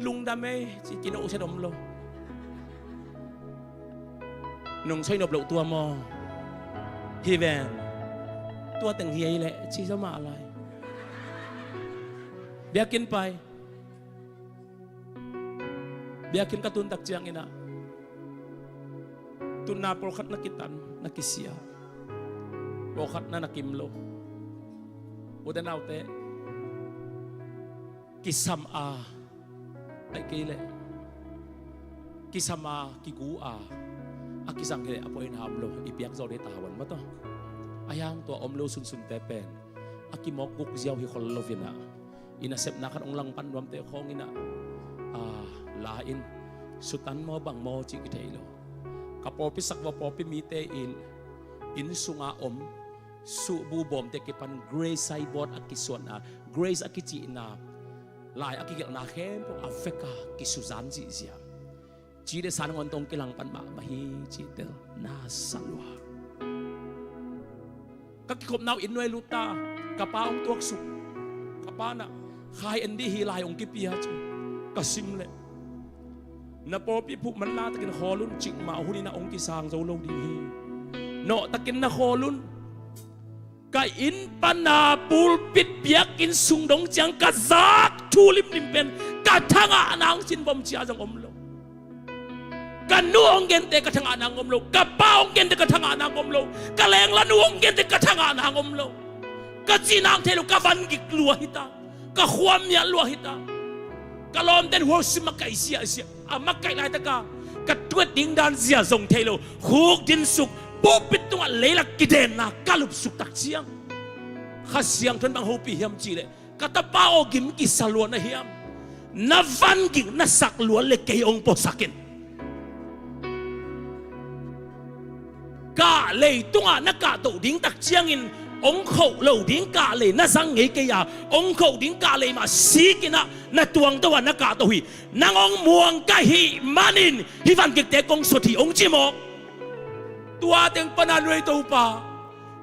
lung dam me chi kino se dom lo nong sai nop lo tua mo hi ven tua teng hiai le chi sa ma lai biakin pai biakin katun tak chiang ina tun na por khat na kitan na kisia por khat na nakimlo udan autte kisam a ai kile kisama kigu a akisang kile apoin hamlo ipiak zo de tawan ma to ayang to omlo sun te pen akimok guk ziaw hi khol lovina ina sep na kan onglang pan ram te khong ina lain sutan mo bang mo chi ki thailo ka popi sakwa popi mi te in sunga om su bu bom te ke pan grace sai bot akison a grace akichi na lai akigel na khem po africa ki suzan ji zia chi de san ngon tong kilang pan ma hi chi tel na salwa kakikop naw innoy luta kapaong tuak su kapana khai endi hi lai ong kipia chu kasim le na po pi pu man la takin holun ching ma huni na ong ki sang zo lo ding hi no takin na holun ka in pana pulpit piak in sungdong chang ka zak thulim lim pen ka thanga nang chin bom chia jang om lo ka nuong gen te ka thanga nang om lo ka paong gen te ka thanga nang om lo ka leng la nuong gen te ka thanga nang om lo ka chinang thelo ka van gik lua hita ka khwam ya lua hita ka lom ten ho sim kai sia sia ama kai lai ta ka tuat ding dan zia zong thelo khuk din suk pulpit tung leila kiden na kalup suk tak siang khasiang thon bang ho pi hiam chi le ka ta pa o gim ki salwa na hiam na van ging na sak luan le kay ong po sakin ka le tunga na ka to ding tak chiang in ong khâu lâu đến cả lệ na sang nghề cái à ong khâu đến cả lệ mà xí cái na tuang đâu na cả đâu hi nang ong muang cái hi manin hi van kịch tế công số thì ong chi mo tua tiếng panan rơi tàu pa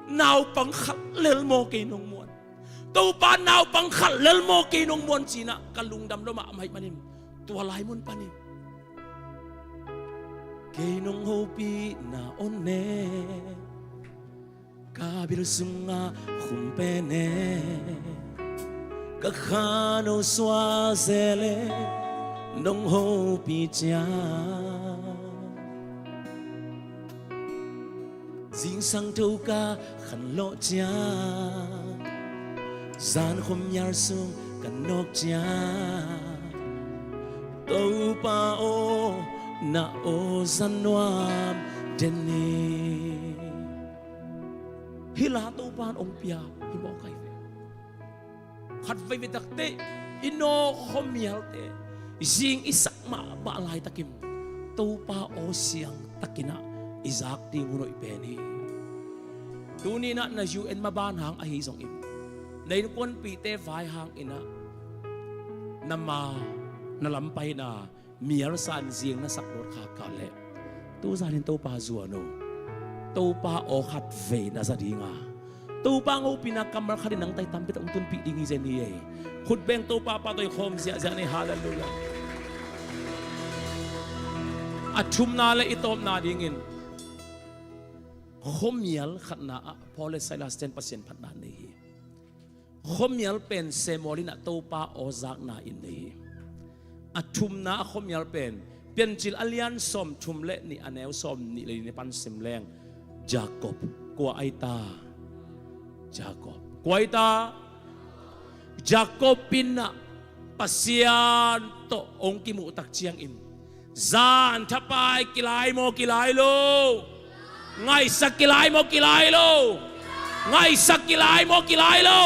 nào bằng khát lel mo cái nông muan tàu pa nào bằng khát lel mo cái nông muan chi na kalung dam lo ma mai manin tua lai mun panin cái nông hô pi na on ne kabil sunga khumpene ka khano swa zele nong ho pi cha jing sang thâu ka khan lo cha zan khom yar sung kan nok cha tau pa o na o zanwam deni hila tu pan ong pia himo kai ve khat ve ve takte ino khomial te jing isak ma ba lai takim tu pa o siang takina izak ti nguno ipeni tuni na na UN maban hang a hi song im nei kon pi te vai hang ina nama na lampai na miar san jing na sak dot kha ka le tu zanin tu pa zuano tàu pa o khát về na gia đình à tàu pa ngô pina kamar khari nang tay tampit ang tun pi dingi zeni e khut beng tàu pa pa toy khom zia zani hallelujah athum na le itom na dingin khomial khat na pole silas 10% phat na nei khomial pen semolina tàu pa o zak na in nei athum na khomial pen pen chil alian som thum le ni aneu som ni le ni pan sim leng Jacob kwa aita Jacob kwa aita Jacob pina pasian to ong ki mu tak chiang in zan thapai kilai mo kilai lo ngai sak kilai mo kilai lo ngai sak kilai mo kilai lo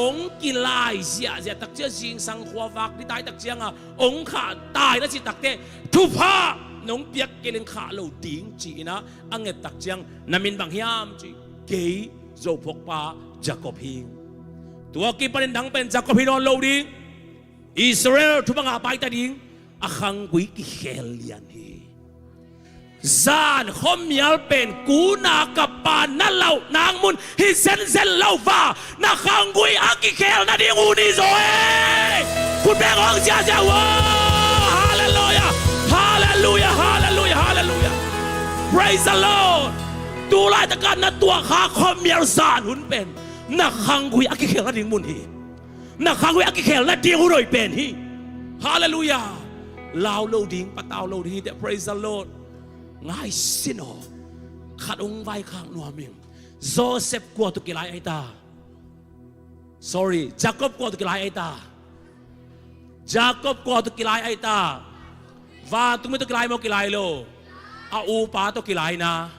ong kilai zia zia tak chia jing sang khwa vak di tai tak chiang a ong kha tai na chi tak te thu pha nông biếc cái lên khá lâu tiếng chỉ na anh nghe tắc chiang namin bang hiam chỉ kỹ dầu phok pa Jacob hing tua ki parin dang pen Jacob hinon lâu đi Israel thu bang apai ta ding akhang quý ki khel lian hi zan khom yal pen cú na kapan na lâu nang mun hi zen lâu va na khang quý aki khel na ding uni rồi kun beng ong chia chia hallelujah Hallelujah, hallelujah, hallelujah. Praise the Lord. Tu lai ta kan na tua kha khom miar zan hun pen. Na khangui akikhel na ding mun hi. Na khangui akikhel na ding uroi pen hi. Hallelujah. Lao lo ding patao lo ding. Praise the Lord. Ngai sino. Khat ong vai khang nuam ming. Joseph kwa tu kilai ai ta. Sorry, Jacob kwa tu kilai ai ta. Jacob kwa tu kilai ai ta. Và tụi mình tôi kilai mo kilai lo, a u pa to kilai na,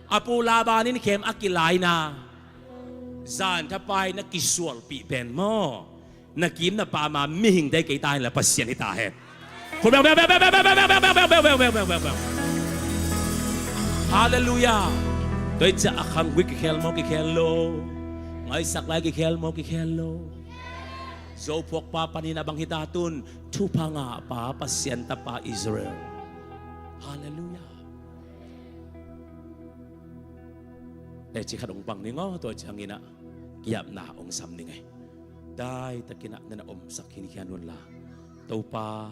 a pu labanin kem a kilai na, zan thapai na kisual pi pen mo, na kim na pa ma mi hing day kay tayo la pasyan ita he. Hallelujah. Tôi cha akhang wi kikhel mo kikhel lo, ngay saklay kikhel mo kikhel lo. Zo pok pa panina bang hitatun tu pa nga pa pasyenta pa Israel. Hallelujah. Eh chi khadong pang ningo to changina kiyap na ong sam ningai. Dai takina na om sakhin khianun la. To pa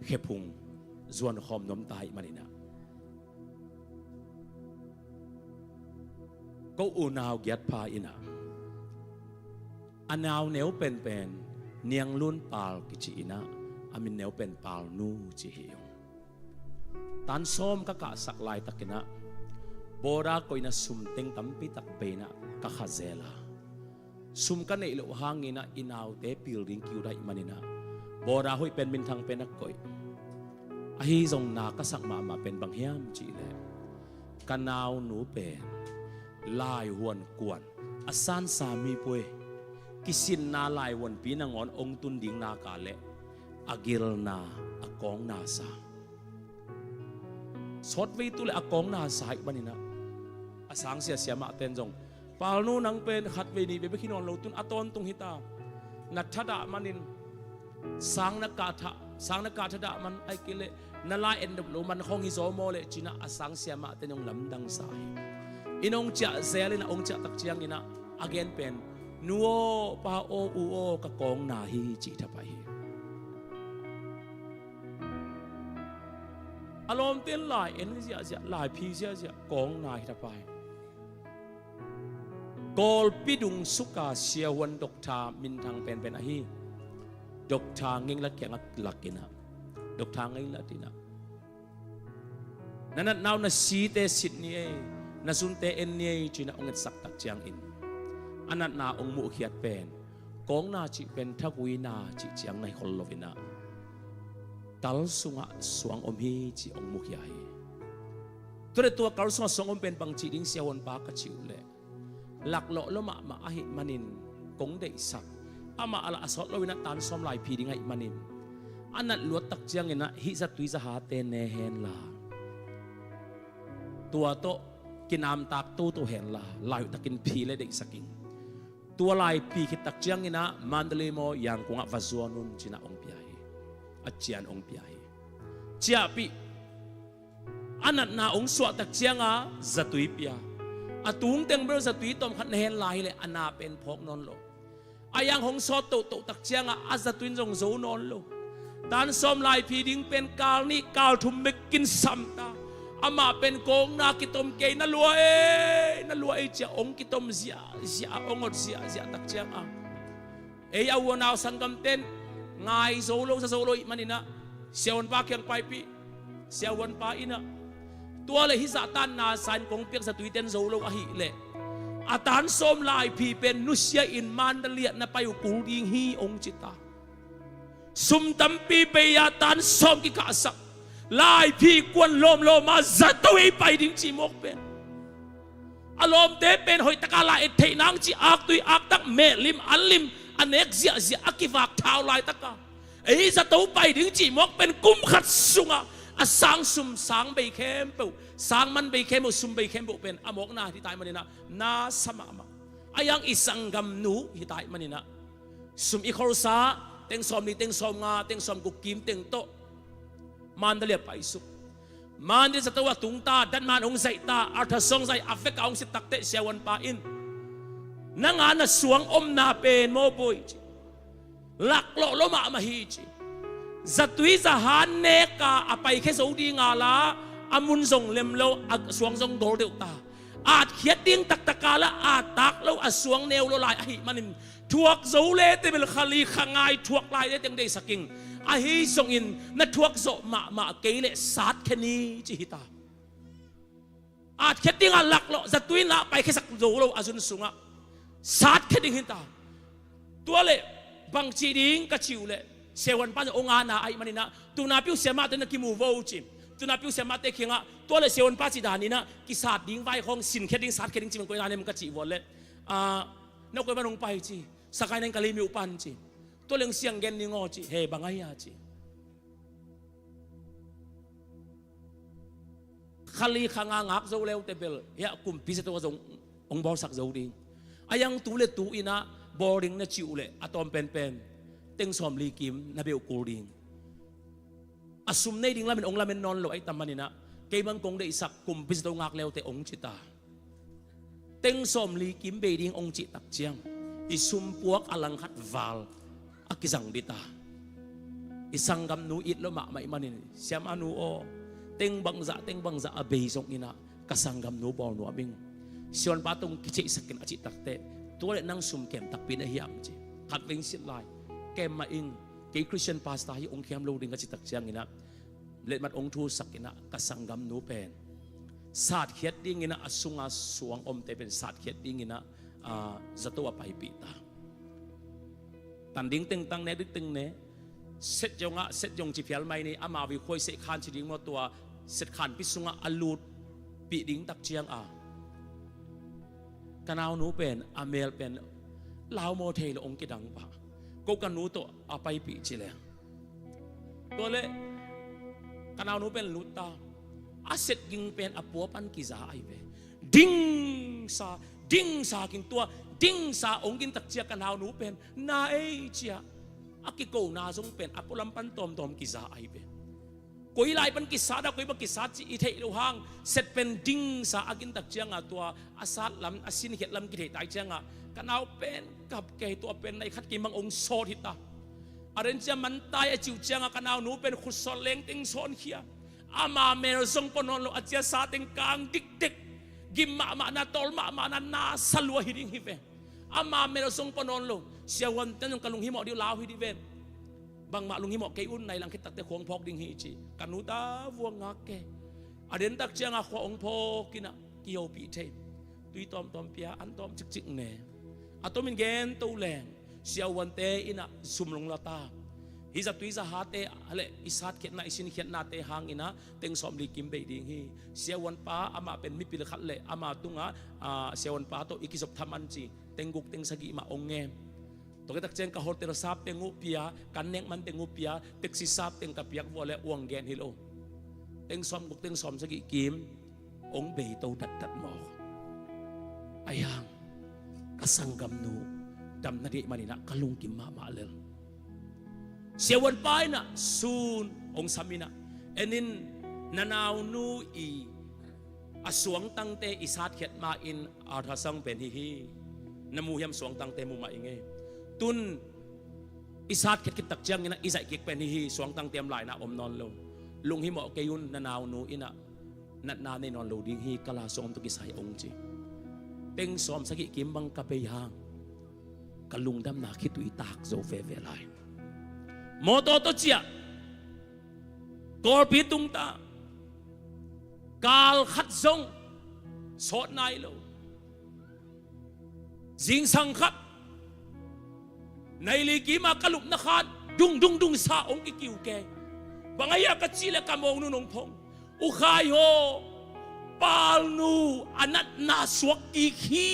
เขพุงส่วนคอมน้มตายมันนี่นะก็อูนาวเกียรติพาอินะอันนาวเหนียวเป็นเนียงลุ่นปาลกิจิอินะอามินเหนียวเป็นปาลนูจิฮิยงตันส้มก็กะสักลายตะกินะโบราก็อินะสุมเต็งตั้มปีตักเปนะกะขะเซลาสุมกันในลูกหางอินะอินาวเตปิลริงคิวได้มันนี่นะโบราหอยเป็นมินทางเป็นนักก่อยอาฮิซงนากะสักมาเป็นบางเฮียมจีเลกันนาวหนูเป็นลายหวนกวนอาซานสามีป่วยกิสินนาลายวันปีนางอนองตุนดิ่งนากาเลอากิลนาอากองนาสาสดวิตุเลอากองนาสายบันินะอาสังเสียเสียมาเต้นจงปาลนูนังเป็นขัดเวนีเบบิคินอนเราตุนอตอนตุงฮิตานัทดามันินสังนักกาทดามันไอกิเลนาลายเอ็นดับลูมันคงฮิโซโมเลจินะอาสังเสียมาเต้นยงลำดังสายอินองเจาเซลินะองเจาตักเจียงอินะอเกนเป็นนัวปาโออูโอกะกองนาฮีจิทับไปอารมณ์เต้นหลายเอ็นเสียหลายพีเสียกองนาฮีทับไปกอลปิดุงสุกาเสียวันดอกทามินทางเป็นอาฮีดอกทางเงิงละแกงลักกินะดอกทางเงิงละตินะนั่นน่าวนาสีเตสิดนี่นาสุนเตเอ็นนี่จีน่าองค์สักตักเจียงอินอันนั้นนาองค์มุขยัดเป็นกองนาจิเป็นทักวินาจิเจียงในคนลวินากัลสุงะสวงอมฮีจิองค์มุขยัยตัวกัลสุงะสวงอมเป็นบางจิดิ้งเสียวันปากจิวเลหลักโลลมาอาหิมันินกงเดสักอามาala asot lo wina tan som lai phi dingai manin anat luat tak chiang ina hi za tui za ha te ne hen la tua to kinam tak tu hen la lai takin phi le dei saking tua lai phi khit tak chiang ina mandale mo yang kunga vazuanun china ong piai achian ong piai chia pi anat na ong swa tak chianga za tui pia atung teng ber za tui tom khat hen lai le ana pen phok non lo ayang hong so to tak chianga azatwin jong zo non lo tan som lai phi ding pen kal ni kal thum mek kin sam ta ama pen kong na kitom ke na lua e cha ong kitom zia ongot zia tak chianga e awon aw sangam ten ngai zo lo manina siawan pa kyang pai pi siawan pa ina tua le hi za tan na san kong pek sa tuiten zo lo a hi le atan som lai phi pen nusia in mandalia na payu kulding hi ong chita sum tampi pe ya tan som ki ka sak lai phi kwan lom ma zatoi pai ding chi mok pen alom te pen hoi takala et thei nang chi ak tui ak tak me lim alim anek zia akivak thau lai taka ei zatoi pai ding chi mok pen kum khat sunga asang sum sang bei khem pe sang man bei khem sum bei khem bo pen amok na ti tai manina na sama ma ayang isanggam nu hi tai manina sum i khorsa teng som ni teng som nga teng som ku kim teng to mandalia pai su mandi sa tawa tungta dan man ong zai ta artha song zai afek ong si takte siawan pa in nanga na suang om na pen mo boy lak lo ma ma hi chi zatui za han ne ka apai khe zo di nga la amun zong lem lo ag suang zong gol de ta at khiat ding tak takala at tak lo asuang neu lo lai hi manin thuak zo le te bel khali khangai thuak lai de teng de saking a hi song in na thuak zo ma ke le sat khani chi hita at khiat ding a lak lo zatui na pai khe sak zo lo azun sunga sat khading hita tuale bang chi ding ka chiu le sewan pa ong ana ai manina tu na piu sema te na ki mu vo chi tu na piu sema te khinga to le sewan pa chi danina ki sat ding vai khong sin kheding sat kheding chi man ko na nem ka chi vol le no ko banong pai chi sakai nang kali mi upan chi to leng siang gen ni ngo chi he bangai ya chi khali khanga ngak zo leu te bel ya kum pi se to zong ong bor sak zo ding ayang tu le tu ina boring na chi ule atom pen teng som li kim na beu kulding asum nei ding lamen ong lamen non lo ai tamanina ke bang kong de isak kum bis do ngak leo te ong chita teng som li kim be ding ong chi tak chiang isum puak alang khat wal akizang dita isang gam nu it lo ma mai manin siam anu o teng bang za abei song ina kasanggam nu bor nu aming sion patong kichi sakin achi takte tuale nang sum kem tak pin hiam chi khat ling sit lai kem ma ing ke Christian pastor hi ong khiam lo ding achi tak chiang ina let mat ong thu sakina kasanggam nu pen sat khiat ding ina asunga suang om te pen sat khiat ding ina zato apai pi ta tanding teng tang ne dik teng ne set jong chi phial mai ni ama vi khoi se khan chi ding mo tua set khan pi sunga alut pi ding tak chiang kanao nu pen amel pen lao mo thei lo ong ki dang pa ko kan nu to apai pi chi le to le kanao nu pen luta aset ging pen apo pan ki za ai ve ding sa king tua ding sa ong kin tak chia kanao nu pen na ei chia akiko na zong pen apulam pan tom ki za ai ve koi lai pan ki sa da koi ba ki sa chi i thei lo hang set pen ding sa agin tak chianga tua asat lam asin het lam ki thei tai chianga kanao pen kap ke to pen nai khat ki mang ong so hita aren chia man tai a chiu chianga kanao nu pen khut sol leng ting son khia ama mer zong ponon lo achia sa ting kang dik dik gim ma na tol ma na salwa hiding hive ama mer zong ponon lo sia wan tan kalung hi mo di lao hi di ven bang ma lung hi mo ke un nai lang khit tak te khong phok ding hi chi kanu ta vuang ngak ke aden tak chiang a khong phok kina kiau pi the tui tom pia an tom chik ne atomin gen to leng sia wan te ina sumlong lata hi za tui za ha te ale isat khet na isin khet na te hang ina teng som li kim be ding hi sia wan pa ama pen mi pil khat le ama tunga sia wan pa to ikisop thaman chi tengguk teng sagi ma ongem to ketak cheng ka hotel sap tengu pia kan nek man tengu pia taxi sap teng ka piak wole uang gen hilo teng som sagi kim ong be to dat mo ayang kasanggam nu dam na di manina kalung kim ma lel siawan pai na sun ong samina enin nanaw nu i aswang tangte isat khet ma in arthasang pen hi namuhiam suang tangte mu ma inge tun isat khet kit tak chiang ina izai kik pen hi suang tangte am lai na om non lo lung hi mo kayun nanaw nu ina nat na ne non lo ding hi kala som to kisai ong chi teng som sagi kim bang ka pe hang kalung dam na khitu itak zo ve ve lai moto to chia kor pi tung ta kal khat zong sot nai lo jing sang khat nai li ki ma kalup na khat dung sa ong ki kiu ke bangaya ka chile ka mong nu nong phong u khai ho pal nu anat na suak ki khi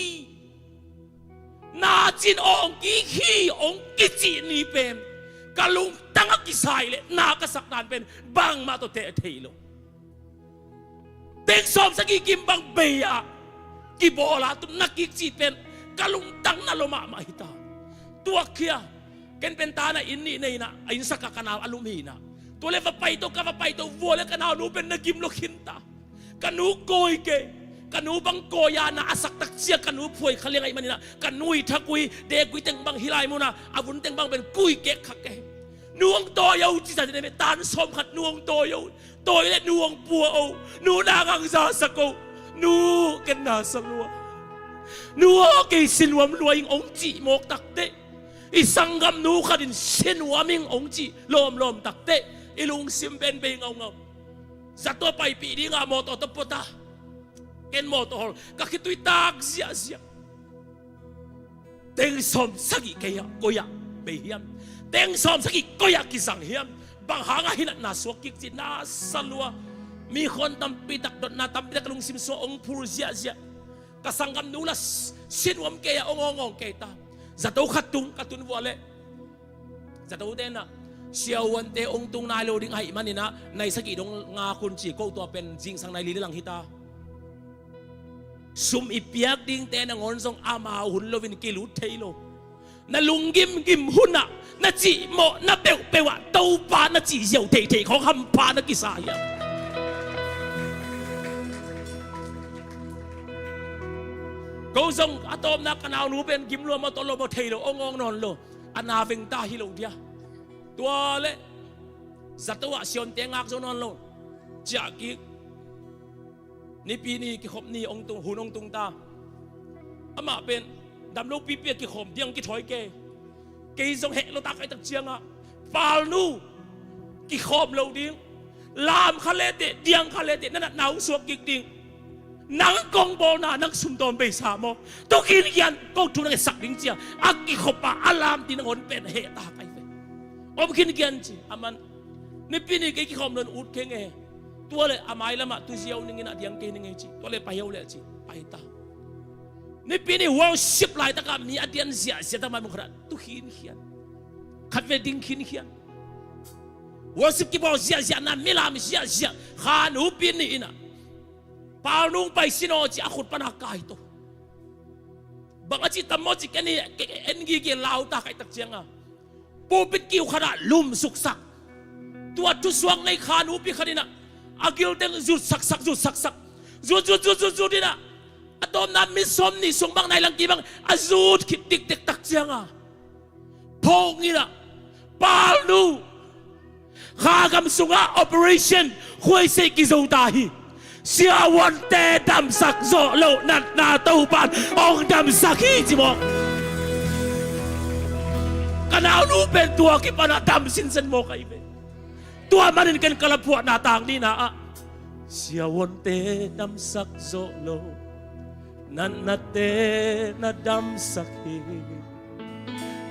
na chin ong ki khi ong ki chi ni pem kalung tanga kisai le na kasaknan pen bang ma to te theilo tek som sagi kim bang beya ki bola tu nakik chi pen kalung tang na loma ma hita tua kia ken pen ta na inni nei na ain saka kana alumina to le va pai to vole kana nu pen na kim lo khinta kanu koi ke kanu bang koya na asak tak sia kanu phoi khale ngai manina kanui thakui de kui teng bang hilai muna avun teng bang ben kui ke khake nuông to yêu chỉ là để tan xóm khát nuông to yêu tôi lại nuông bùa ô nu na ngang ra sắc ô nu cái na sắc lúa nu cái xin huam lúa in ông chị một đặc tệ isang gam nu khát in xin huam in ông chị lom đặc tệ ilung sim ben ben ngong satu pai pi di nga moto tepota ken motor kakit tu tak sia teng som sagi kaya koya behiam teng som sagi koya kisang hiam bang hanga hinat na swakik si na salwa mi khon tampitak dot na tampitak lung sim so ong pur zia kasanggam nulas sinwam kaya ongong keta zato khatung katun wale zato dena siawan te ong tung na lo ding ai manina nai sagi dong nga kun chi ko to pen jing sang nai li lang hita sum ipiak ding te na ngon song ama hun lovin kilu thailo na lunggim gim huna na chi mo na pewa tau pa na chi yau thei khong ham pa na kisaya ko song atom na kanao nu pen gim lo mo thailo ongong non lo anaveng ta hilo dia tua le zatawa sion tengak zonon lo jaki ni pini ki khop ni ong tung hunong tung ta ama pen dam lo pi ki khom diang ki thoi ke zong he lo ta kai tak chiang a pal nu ki khom lo ding lam khalete diang khalete na nau suak ki ding nang kong bol na nang sum dom be sa mo to kin yan ko tu na sak ding chia aki khopa alam tin ngon pen he ta kai ve om kin yan chi aman ni pini ki khom lon ut ke nge tua le amai lama tu ziau ning ina diang ke ning chi tua le payau le chi pai ta ni pini worship lai ta ka mi adian zia zia ta ma mu khra tu hin hian khat ve ding hin hian worship ki bo zia zia na milam zia zia khan u pini ina pal nung pai sino chi akhut pana kai to banga chi tamo chi kani engi ke lau ta kai tak chianga pulpit ki khara lum suk sak tua tu suang nei khan u pi khanina agil teng zut sak sak zut dina atom na mi som ni sung bang nai lang ki bang azut khit tik tik tak chianga phong ina pal nu khagam sunga operation khoi se ki zo ta hi siawan te dam sak zo lo nat na tau pan ong dam sak hi chi mo kanao nu pen tua ki pana dam sin sen mo kai be tua manin kan kalapua na tang ni na a siawan te dam sak zo lo nat na te na dam sak hi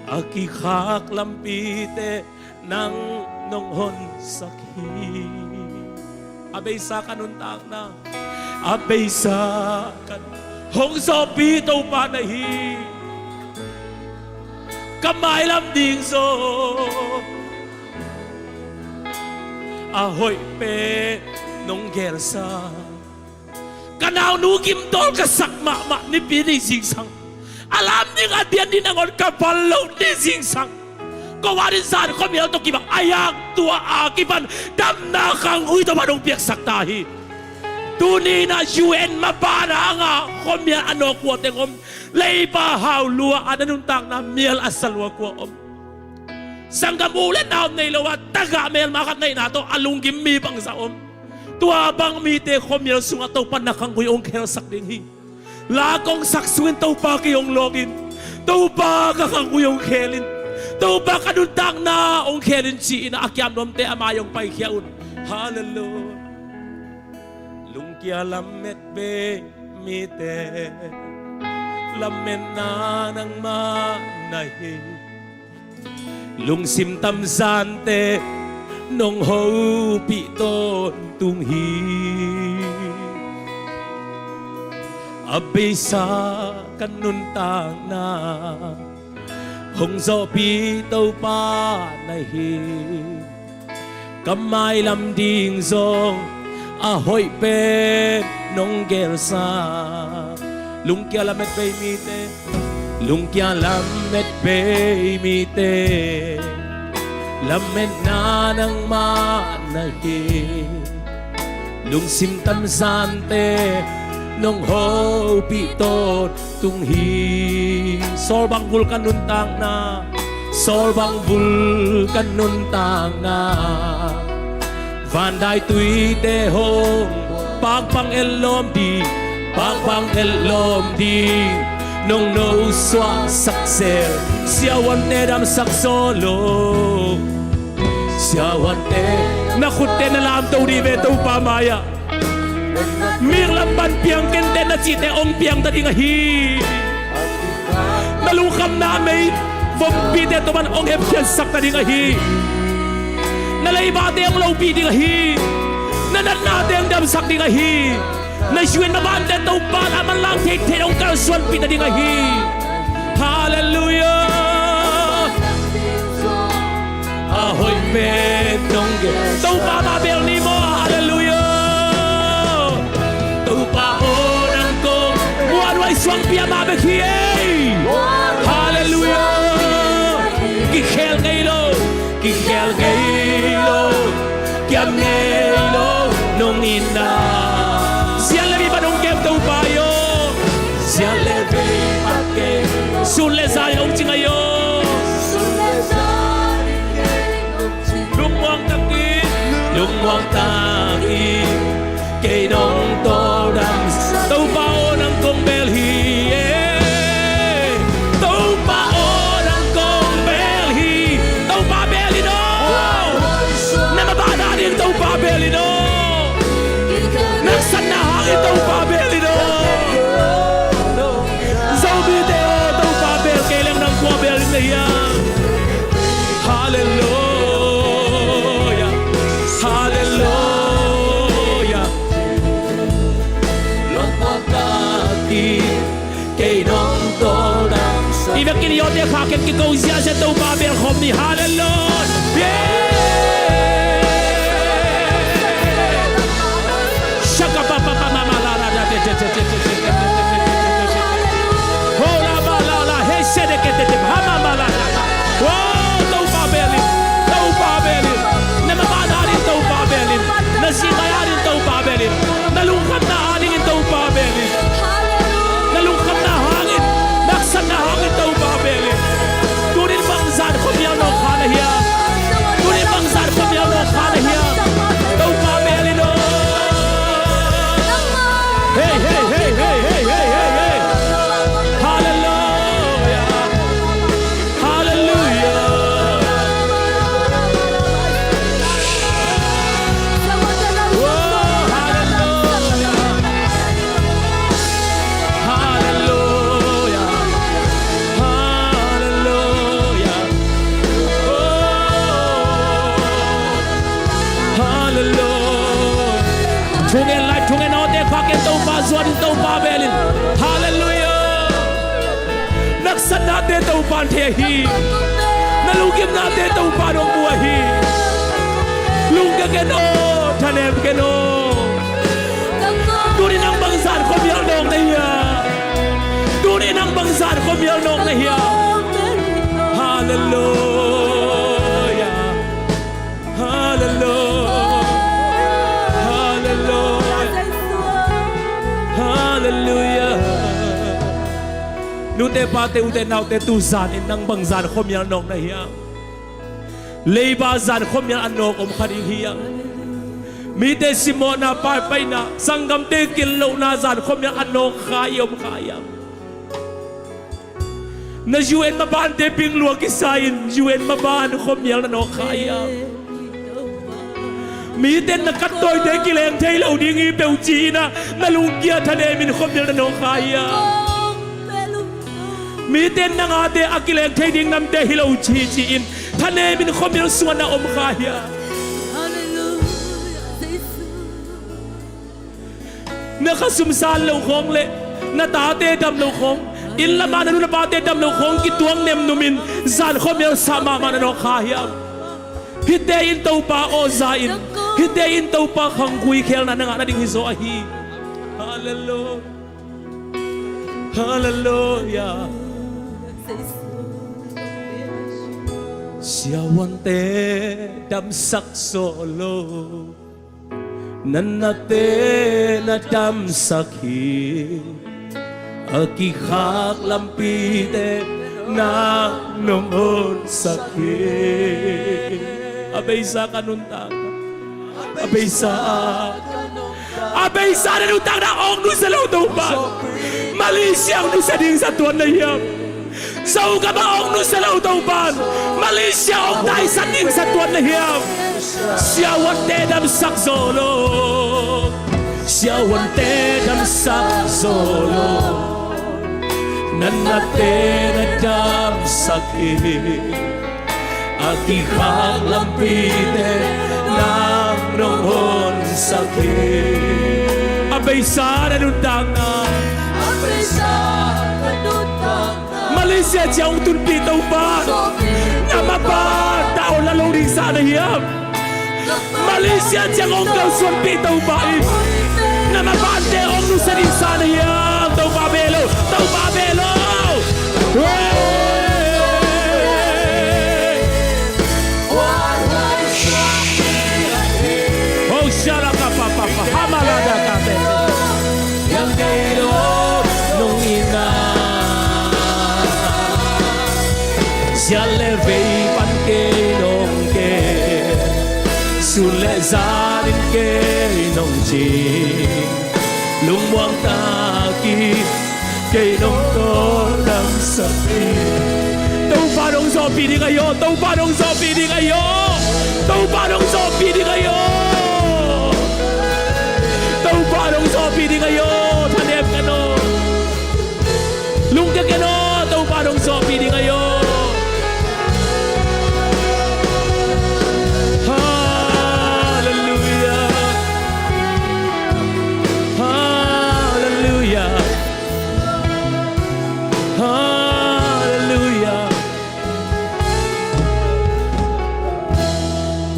aki khak lampi te nang nong hon sak hi abay sa kanun tak na abay sa kan hong so pi tau pa na hi kamay lam ding so ahoy pe nong gersa kanaw nu kim tol ka sakma ma ni pini sing sang alam ni nga diyan din ang kapal lo ni sing sang kawarin saan ko miyal to kibang ayak tua akipan dam na kang uy to manong piyak saktahi tuni na UN mapana nga ko miyal ano ko te kom lay pa haw lua ananong tang na miyal asalwa ko om sanggam ulit na om na ilawa taga miyal makat na inato alunggim mi pang sa om tua bang mi te ko miyal sunga to pan na kang uy ong kaya sakdinghi lakong saksuin to pa kiyong login to pa kakang uy ong kelin tau ba kanuntang na ong keren si ina akyam nom te amayong pai kiaun hallelujah lungkia lamet be mi te lamen na nang manahi lung sim tam san te nong ho pi ton tung hi abisa kanuntang na hong zo pi tau pa nai hi kamai lam ding zong a hoi pe nong gel sa lung kia lam met pe mi te lung kia lam met pe mi te lam met na nang ma nai hi lung sim tam san te nong ho pi tot tung hi sol bang vulkan nuntang na sol bang vulkan nuntang na van dai tui te hong pag pang elom di nong no swa saksel siawan te dam sak solo siawan te na khutte na lam to di ve to pa maya mir lamban piang kente na chite ong piang tadi ngahi nalukam na may bombide to man ong hepsian sak tadi ngahi nalay bate ang low pi di ngahi nanan nate ang dam sak di ngahi nasyuen na bante to pa naman lang te ong kalswan pi tadi ngahi hallelujah ahoy pe nongge to pa mabel ni mo hallelujah Swang pia mabe kiye hallelujah ki khel gailo kiam gailo nong ina sial lebi badong kem to payo sial lebi pake sulle sai ong chingayo lumwang taki lúc ngoan ta đi cây nông to đằng tàu bao nắng công bel hi tàu bao nắng công bel hi tàu ba bel đó nằm ba đá đi tàu ba bel đó nắng sân na hàng tàu ba bel đó dâu bi teo tàu ba bel cây leng nắng qua bel này ya hallelujah hallelujah lúc ngoan ta đi cây nông to đằng I vek kini yote kaken ki go zia se to ba bel khom ni hallelujah shaka pa pa pa mama la la de ho la ba la la he se de ke te ha mama la wo to ba bel na ma ba da ni to ba bel na si ma ya ni to ba bel na lu khat na ani ni to ba bel na lu khat na hangin naksan na hangin to ba bel turin bang zan khom ya no khana hiya turin bang zan khom ya no khana hiya to ba bel no hey hey hey hey hey hey hey hey hallelujah hallelujah hallelujah hallelujah hallelujah Tungen life tungen out there kaken to ba zon to ba belin hallelujah naksan natin to ban the hi nalugim natin to ba dong buhay hi lungga keno thanem keno Turin ang bangsan ko biyal nong na hiya Turin ang bangsan ko biyal nong na hiya hallelujah hallelujah hallelujah Nute pate ute naute tu zan in nang bang zan khom yal nok na hiya Leiba zan khom yal anok om khari hiya Mite simona pai pai na sangam te kilo na zan khom yal anok khayom khayam Na UN maban te ping luang kisain UN maban khom yal anok khayamมีเต้นนักตัวเด็กกิเลนเทลเอาดิ้งอีเปลจีนะนาลุงเกียร์ทะเลมินคบเดียวน้องขายามีเต้นนังอาเดอกิเลนเทดิ้งน้ำเตฮิลเอาจีจีอินทะเลมินคบเดียวส่วนนาอมขายาเนื้อข้าสุมซาลเหลาคงเละหน้าตาเตดำเหลาคงอินละมานานุนปาเตดำเหลาคงกิตวงเนมนุมินซาลคบเดียวสามามาน้องขายาฮิตเตอินเต้าปาโอซาอินฮิตเตอินเต้าปาขังคุยเคลนันงานาดิ่งฮิโซอาฮีฮาเลลูฮาเลลูยาเสียวันเตดำสักโซโลนันนาเตนาดำสักฮีอากิขากลำปีเตนางนงโอนสักฮีAbay-isa kanuntang Abay-isa nanuntang na ong nun sa lautupan Malaysia ang nun sa ding sa tuwan na hiyam Sao ka ba ong nun sa lautupan Malaysia ang tayo sa ding sa tuwan na hiyam Siya wante dam sak solo Siya wante dam sak solo Nanate na dam sakit Akihang lampite ng noon sakit Abay sa nanundang na Malaysia siyang tunpitaw ba Namabar tao lalong rin sa nahiyam Malaysia siyang onggaw sunpitaw ba Namabar tao onggaw sa rin sa nahiyam Tau Babelo Tau Babelo Hamalada kate yang dero nung ina siya levei pan ke nong ke sule gia đình kê nông chi lung buông ta kỳ kê nông tô đam sắc đi tàu ba đông gió pi đi kayo tàu ba đông gió pi đi kayo tàu ba đông gió pi đi kayo tàu ba đông gió pi đi kayo thanh em kano lung cái kano tàu ba đông gió pi đi kayo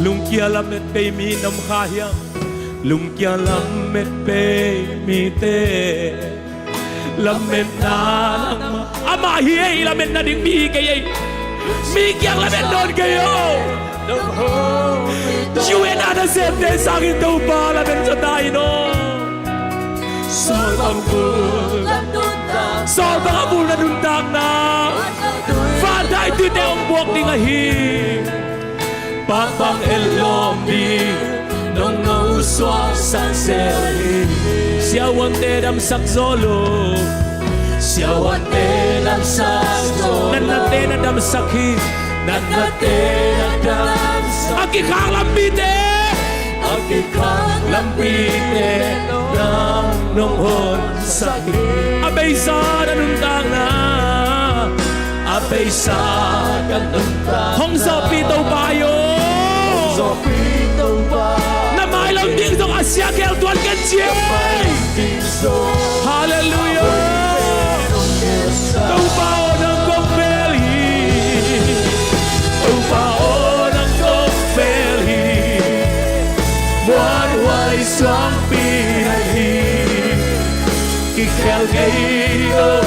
lung kia la met pe mi nam kha hiang lung kia la met pe mi te la met na ama hi la met na ding mi ke ye mi kia la met don ke yo you and I same day sang in tàu ba la met cho tai no sol bang bul na dun tak na fa dai tu te ong buok ding a hi Papang elombi nong ngau xóa sang seli siawan te dam sak zolo siawan te dam sak zolo nanate na dam sakhi nanate na dam sak aki khang lambi te nang nong hon sakhi abay sa nanun tang na abay sa kanun tang hong sa pitaw bayo na mai lòng tiếng dòng Asia kêu tuan cần chiến Hallelujah tàu bao nâng công beli tàu bao nâng công beli muôn hoài sáng pi khi khéo gây ô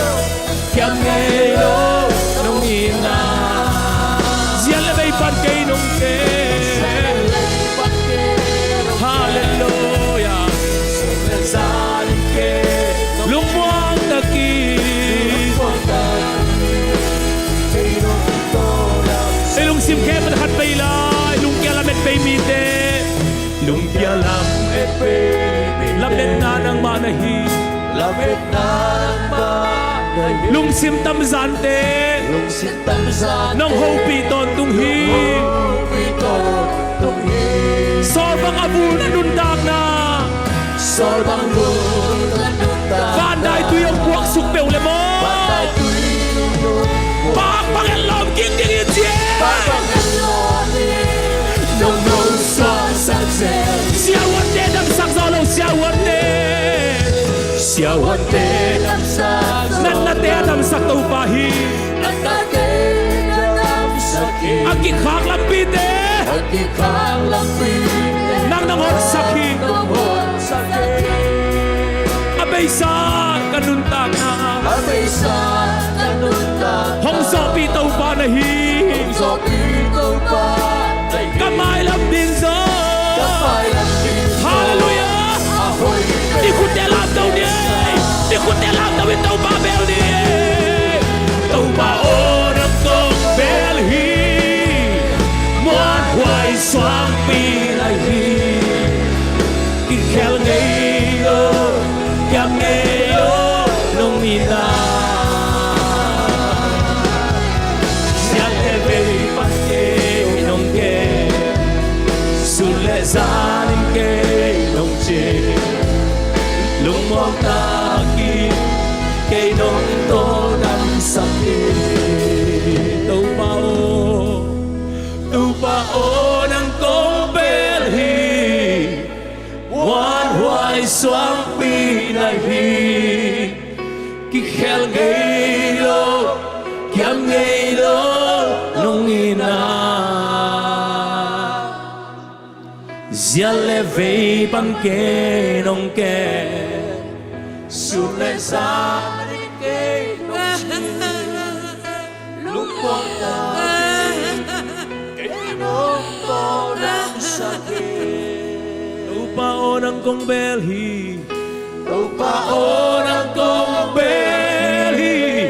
kém gây ô nông nhìn na diễn là bay pan cây nông kê Hallelujah lung buang taki lung sim ke man hat bay la lung kia la met bay mi te lung kia lam et bay lam net na nang ma na hi lam et na nang ma lung sim tam zan te nong ho pi ton tung hi sol bang abul na nundak na sol bang abul na nundak van dai tu yung buak suk peu le mo bang bang elom king ding it ye bang bang elom nong nong sang sang se siawan te dam sak zolo siawan te dam sak nan na te dam sak tau pahi nan na te dam sak aki khak lam pi te nang nangor sakhi abay sa kanuntak na hong so pi tàu pa na hi kamay lam din zo Hallelujah di ku te lam tàu ni di ku te lam tàu in tàu pa bel ni tàu pa o nang kong bel hi hoài xoang pi lại hi khi khéo ngây lô kém ngây lô nông mi ta nhát thế về bắt kê nông kê xuân lệ gia đình kê nông chê lung mong ta kỳ cây nông tô đắm sắc đi tàu bao o nang kong bel hi wan hoài xoang pi lại hi ki khel ngây lo kiam ngây lo nong ina ziale vei pan ke nong ke sun le sa ke lúc con ta Tupa o ng kong belhi Tupa o ng kong belhi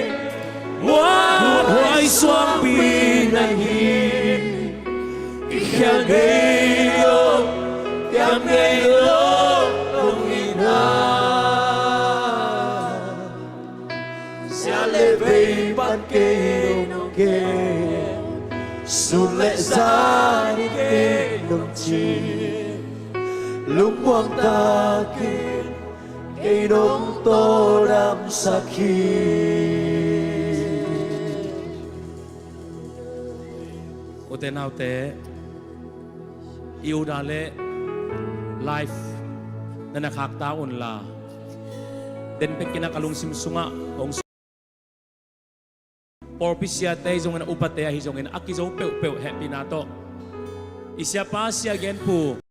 Wan hoài xoang pi này hi Ikha gayo Sia lệ vây bắt kê nông kê Xuân lệ ra đi kê nông chi Lúc buông ta kê Kê nông tô đam sa khi O te nau te Iu da le Life Na nakaktaon la Den pe kinakalung simsunga Ong Porpisia te Izong na upatea Izong na akizo peu peu happy na to Isya pa siya again po